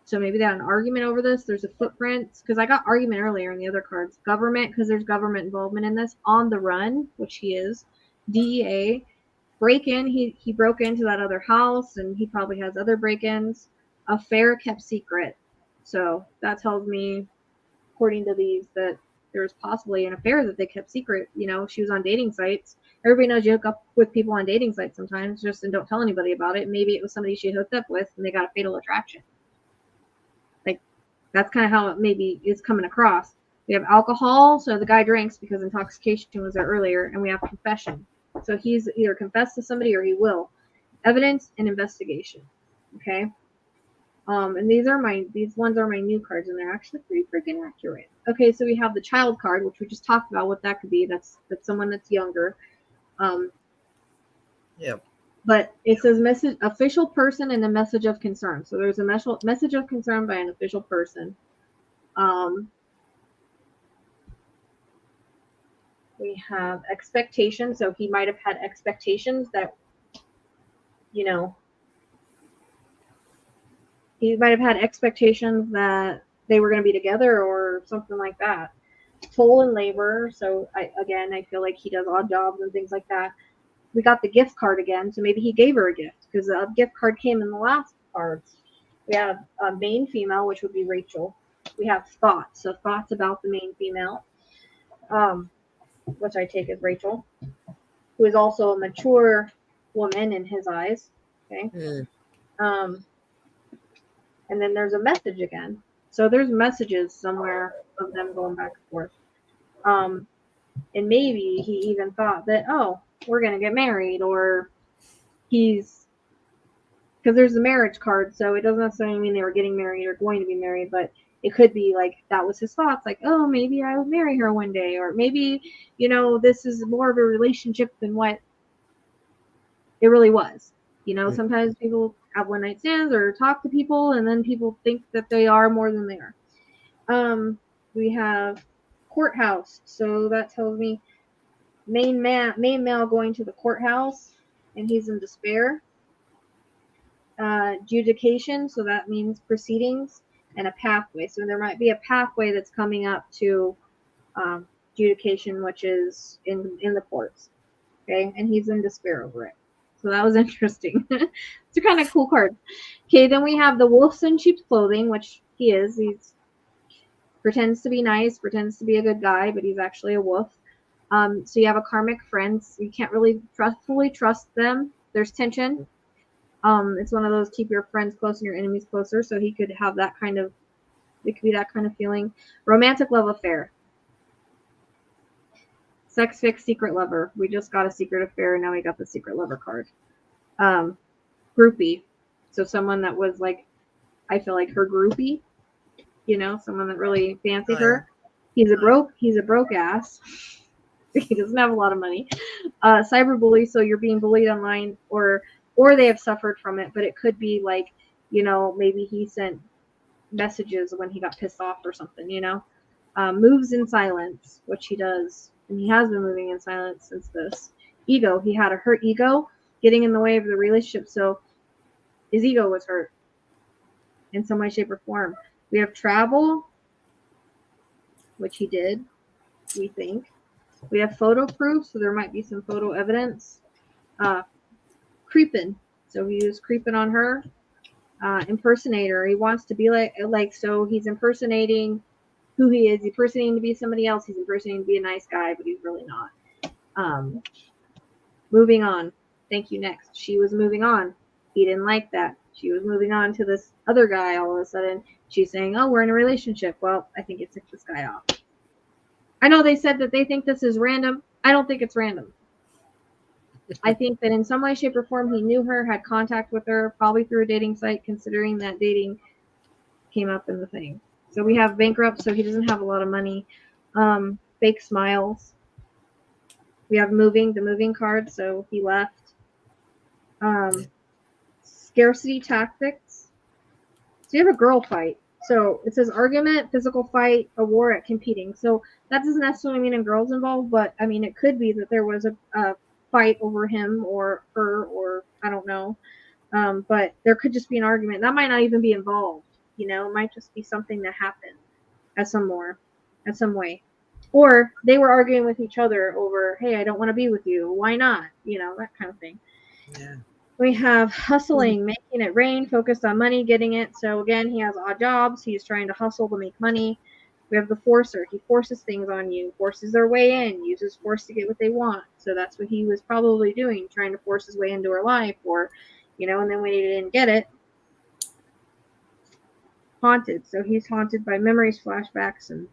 S4: So maybe they had an argument over this. There's a footprint, because I got argument earlier in the other cards. Government, because there's government involvement in this. On the run, which he is. DEA. Break-in, he broke into that other house, and he probably has other break-ins. Affair kept secret. So that tells me, according to these, that there was possibly an affair that they kept secret. She was on dating sites. Everybody knows you hook up with people on dating sites sometimes, and don't tell anybody about it. Maybe it was somebody she hooked up with, and they got a fatal attraction. That's kind of how it maybe is coming across. We have alcohol, so the guy drinks because intoxication was there earlier, and we have confession. So he's either confessed to somebody or he will. Evidence and investigation. Okay? And these ones are my new cards, and they're actually pretty freaking accurate. Okay, so we have the child card, which we just talked about what that could be. That's someone that's younger. The But it says message official person and a message of concern. So there's a message of concern by an official person. We have expectations. So he might have had expectations that, you know, he might have had expectations that they were going to be together or something like that. Toll and labor. So I feel like he does odd jobs and things like that. We got the gift card again. So maybe he gave her a gift because a gift card came in the last cards. We have a main female, which would be Rachel. We have thoughts. So thoughts about the main female, which I take as Rachel, who is also a mature woman in his eyes. Okay. And then there's a message again. So there's messages somewhere of them going back and forth. And maybe he even thought that, oh, we're going to get married, or because there's the marriage card. So it doesn't necessarily mean they were getting married or going to be married, but it could be like that was his thoughts. Like, oh, maybe I would marry her one day, or maybe, you know, this is more of a relationship than what it really was. You know, sometimes people have one night stands or talk to people, and then people think that they are more than they are. We have courthouse, so that tells me main male going to the courthouse, and he's in despair. Adjudication, so that means proceedings, and a pathway. So there might be a pathway that's coming up to adjudication, which is in the courts. Okay, and he's in despair over it. So that was interesting. It's a kind of cool card. Okay, then we have the wolves in sheep's clothing, which he is. He's pretends to be nice, pretends to be a good guy, but he's actually a wolf. So you have a karmic friend. So you can't really fully trust them. There's tension. It's one of those keep your friends close and your enemies closer. So he could have that kind of, it could be that kind of feeling. Romantic love affair. Sex fix secret lover. We just got a secret affair, and now we got the secret lover card. Groupie. So someone that was like, I feel like her groupie. You know, someone that really fancied her. He's a broke ass. He doesn't have a lot of money. Cyberbully. So you're being bullied online, or they have suffered from it. But it could be like, you know, maybe he sent messages when he got pissed off or something. You know, moves in silence, which he does. And he has been moving in silence since this. Ego. He had a hurt ego getting in the way of the relationship. So his ego was hurt in some way, shape, or form. We have travel, which he did, we think. We have photo proof, so there might be some photo evidence. Creeping. So he was creeping on her. Impersonator. He wants to be like, so he's impersonating who he is. He's impersonating to be somebody else. He's impersonating to be a nice guy, but he's really not. Moving on. Thank you. Next. She was moving on. He didn't like that. She was moving on to this other guy all of a sudden. She's saying, oh, we're in a relationship. Well, I think it ticked this guy off. I know they said that they think this is random. I don't think it's random. I think that in some way, shape, or form, he knew her, had contact with her, probably through a dating site, considering that dating came up in the thing. So we have bankrupt, so he doesn't have a lot of money. Fake smiles. We have moving, the moving card, so he left. Scarcity tactics. So you have a girl fight. So it says argument, physical fight, a war at competing. So that doesn't necessarily mean a girl's involved, but I mean, it could be that there was a fight over him or her, or I don't know. But there could just be an argument. That might not even be involved. You know, it might just be something that happened at some way. Or they were arguing with each other over, hey, I don't want to be with you. Why not? You know, that kind of thing.
S14: Yeah.
S4: We have hustling, making it rain, focused on money, getting it. So again, he has odd jobs. He's trying to hustle to make money. We have the forcer. He forces things on you, forces their way in, uses force to get what they want. So that's what he was probably doing, trying to force his way into her life, or, you know, and then when he didn't get it, haunted. So he's haunted by memories, flashbacks, and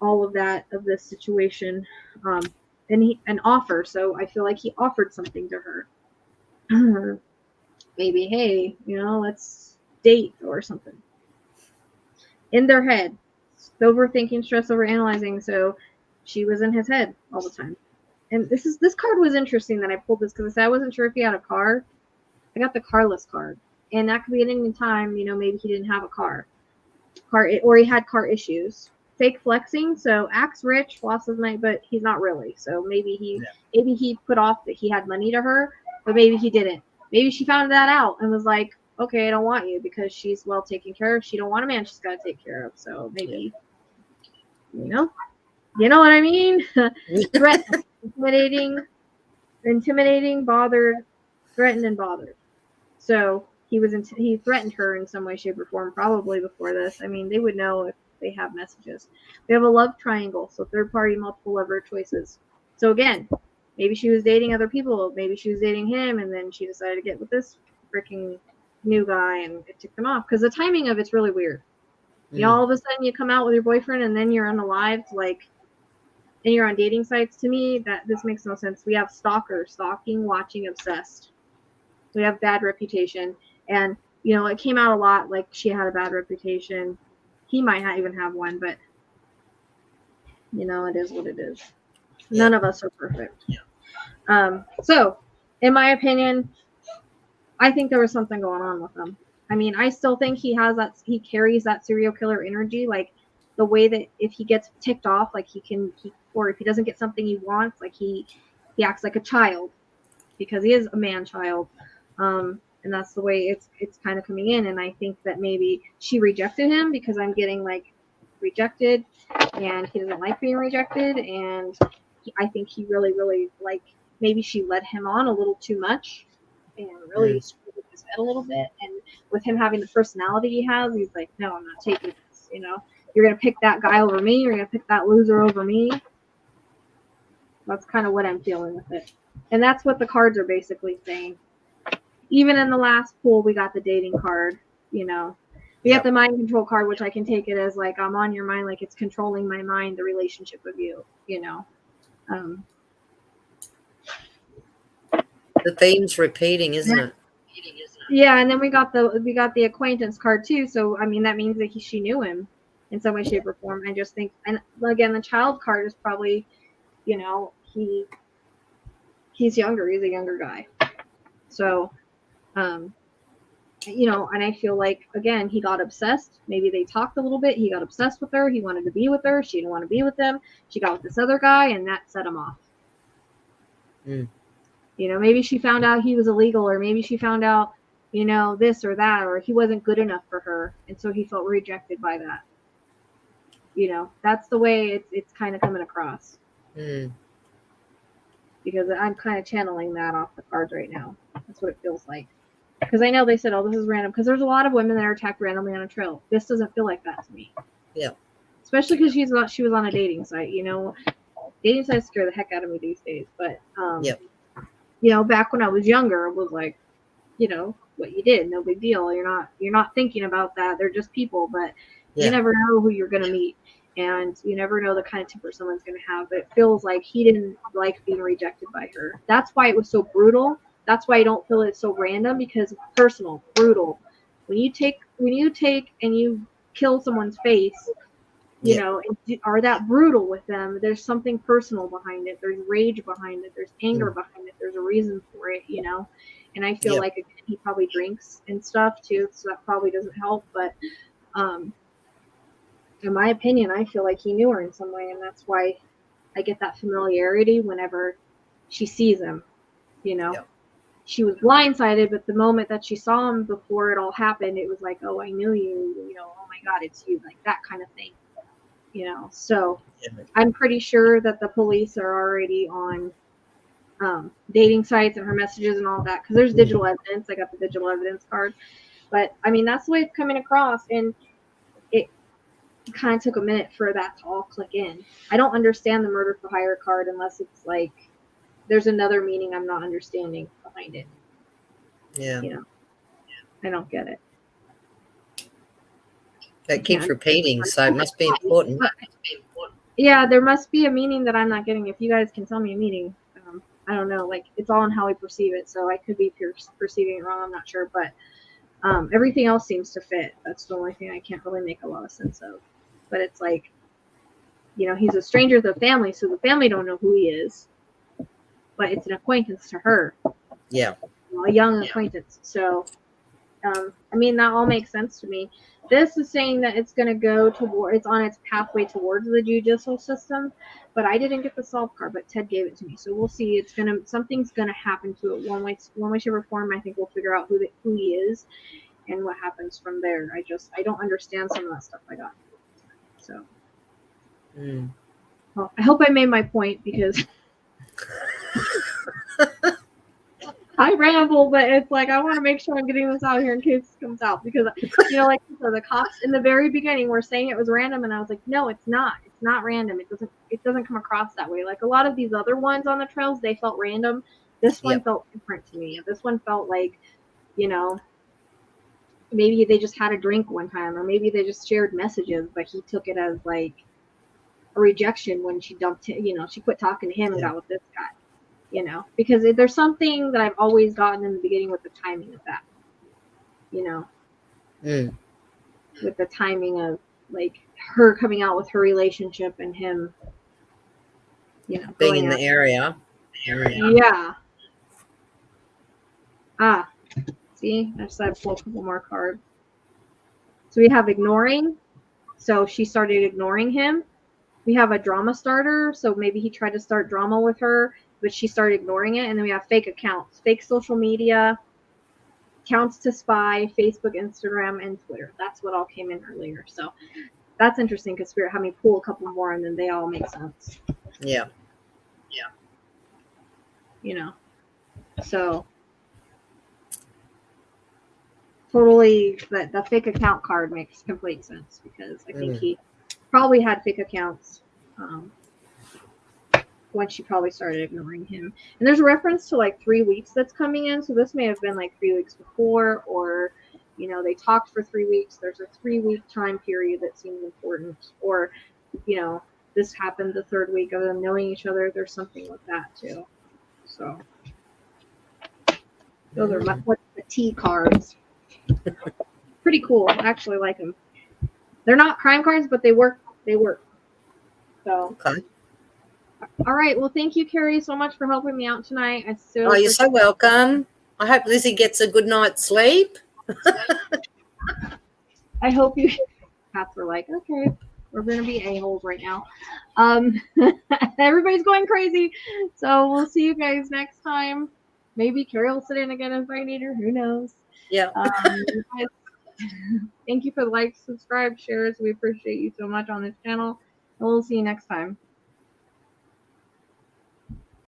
S4: all of that of this situation. And an offer. So I feel like he offered something to her. Maybe, hey, you know, let's date or something. In their head. Overthinking, stress, overanalyzing. So she was in his head all the time. And this card was interesting that I pulled this because I wasn't sure if he had a car I got the carless card. And that could be at any time, you know, maybe he didn't have a car, or he had car issues. Fake flexing, so acts rich, lost his money, but he's not really. So maybe he put off that he had money to her, but maybe he didn't. Maybe she found that out and was like, okay, I don't want you because she's well taken care of. She don't want a man she's got to take care of. So maybe, you know what I mean? Threat, intimidating, bothered, threatened, and bothered. So he threatened her in some way, shape, or form, probably before this. I mean, they would know if they have messages. We have a love triangle, so third party, multiple lover choices. So again, maybe she was dating other people, maybe she was dating him, and then she decided to get with this freaking new guy, and it took them off. Because the timing of it's really weird. You know, all of a sudden you come out with your boyfriend, and then you're unalived, and you're on dating sites. To me, this makes no sense. We have stalker, stalking, watching, obsessed. We have bad reputation, and you know, it came out a lot like she had a bad reputation. He might not even have one, but you know, it is what it is. None of us are perfect. So in my opinion, I think there was something going on with him. I mean, I still think he carries that serial killer energy, like the way that if he gets ticked off, like or if he doesn't get something he wants, like he acts like a child because he is a man child. And that's the way it's kind of coming in. And I think that maybe she rejected him because I'm getting like rejected, and he doesn't like being rejected. And I think he really, really maybe she led him on a little too much and really screwed with his head a little bit. And with him having the personality he has, he's like, no, I'm not taking this. You know, you're going to pick that guy over me. You're going to pick that loser over me. That's kind of what I'm feeling with it. And that's what the cards are basically saying. Even in the last pool, we got the dating card, you know. We have the mind control card, which I can take it as like I'm on your mind, like it's controlling my mind, the relationship with you, you know.
S14: The theme's repeating, isn't it?
S4: Yeah, and then we got the acquaintance card too. So I mean, that means that she knew him in some way, shape, or form. I just think, and again, the child card is probably, you know, he's younger. He's a younger guy, so. You know, and I feel like, again, he got obsessed. Maybe they talked a little bit. He got obsessed with her. He wanted to be with her. She didn't want to be with him. She got with this other guy, and that set him off. You know, maybe she found out he was illegal, or maybe she found out, you know, this or that, or he wasn't good enough for her, and so he felt rejected by that. You know, that's the way it's kind of coming across. Because I'm kind of channeling that off the cards right now. That's what it feels like. Because I know they said, oh, this is random. Because there's a lot of women that are attacked randomly on a trail. This doesn't feel like that to me.
S14: Yeah.
S4: Especially because she was on a dating site. You know, dating sites scare the heck out of me these days. But, you know, back when I was younger, it was like, you know, what you did, no big deal. You're not thinking about that. They're just people. But you never know who you're going to meet. And you never know the kind of temper someone's going to have. But it feels like he didn't like being rejected by her. That's why it was so brutal. That's why I don't feel it's so random, because it's personal, brutal. When you take and you kill someone's face, you know, and are that brutal with them, there's something personal behind it. There's rage behind it. There's anger behind it. There's a reason for it, you know. And I feel like he probably drinks and stuff too, so that probably doesn't help. But in my opinion, I feel like he knew her in some way, and that's why I get that familiarity whenever she sees him, you know. She was blindsided, but the moment that she saw him before it all happened, it was like, oh, I knew you, you know, oh my God, it's you, like that kind of thing, you know. So I'm pretty sure that the police are already on dating sites and her messages and all that, because there's digital evidence. I got the digital evidence card. But I mean, that's the way it's coming across, and it kind of took a minute for that to all click in. I don't understand the murder for hire card unless it's like there's another meaning I'm not understanding behind it.
S14: Yeah.
S4: You know, I don't get it.
S14: That keeps repeating, so it must be important.
S4: Yeah, there must be a meaning that I'm not getting. If you guys can tell me a meaning, I don't know. Like, it's all in how we perceive it, so I could be perceiving it wrong. I'm not sure, but everything else seems to fit. That's the only thing I can't really make a lot of sense of. But it's like, you know, he's a stranger to the family, so the family don't know who he is. But it's an acquaintance to her.
S14: Yeah.
S4: a young acquaintance. So, I mean, that all makes sense to me. This is saying that it's going to go toward, it's on its pathway towards the judicial system, but I didn't get the solve card, but Ted gave it to me. So we'll see. Something's going to happen to it one way, shape, or form. I think we'll figure out who he is and what happens from there. I don't understand some of that stuff I got. So, well, I hope I made my point, because I ramble, but it's like I want to make sure I'm getting this out here in case it comes out, because like the cops in the very beginning were saying it was random, and I was like, no, it's not. It's not random. It doesn't come across that way. Like a lot of these other ones on the trails, they felt random. This one felt different to me. This one felt like, maybe they just had a drink one time, or maybe they just shared messages, but he took it as like a rejection when she dumped him. She quit talking to him and got with this guy. Because there's something that I've always gotten in the beginning with the timing of that, with the timing of like her coming out with her relationship and him,
S14: being in the area.
S4: Yeah. See, I just had to pull a couple more cards. So we have ignoring. So she started ignoring him. We have a drama starter. So maybe he tried to start drama with her, but she started ignoring it. And then we have fake accounts, fake social media, accounts to spy, Facebook, Instagram, and Twitter. That's what all came in earlier. So that's interesting, because Spirit had me pull a couple more, and then they all make sense.
S14: Yeah.
S4: So totally, the fake account card makes complete sense, because I think he probably had fake accounts when she probably started ignoring him. And there's a reference to like 3 weeks that's coming in, so this may have been like 3 weeks before, or they talked for 3 weeks. There's a 3-week time period that seems important, or this happened the 3rd week of them knowing each other. There's something with that too. So those are the T cards. Pretty cool. I actually like them. They're not crime cards, but they work. So
S14: okay.
S4: All right. Well, thank you, Carrie, so much for helping me out tonight.
S14: You're so welcome. I hope Lizzie gets a good night's sleep.
S4: I hope you cats were like, okay, we're gonna be a-holes right now. Everybody's going crazy. So we'll see you guys next time. Maybe Carrie will sit in again if I need her. Who knows?
S14: Yeah.
S4: Thank you for the likes, subscribe, shares. We appreciate you so much on this channel. And we'll see you next time.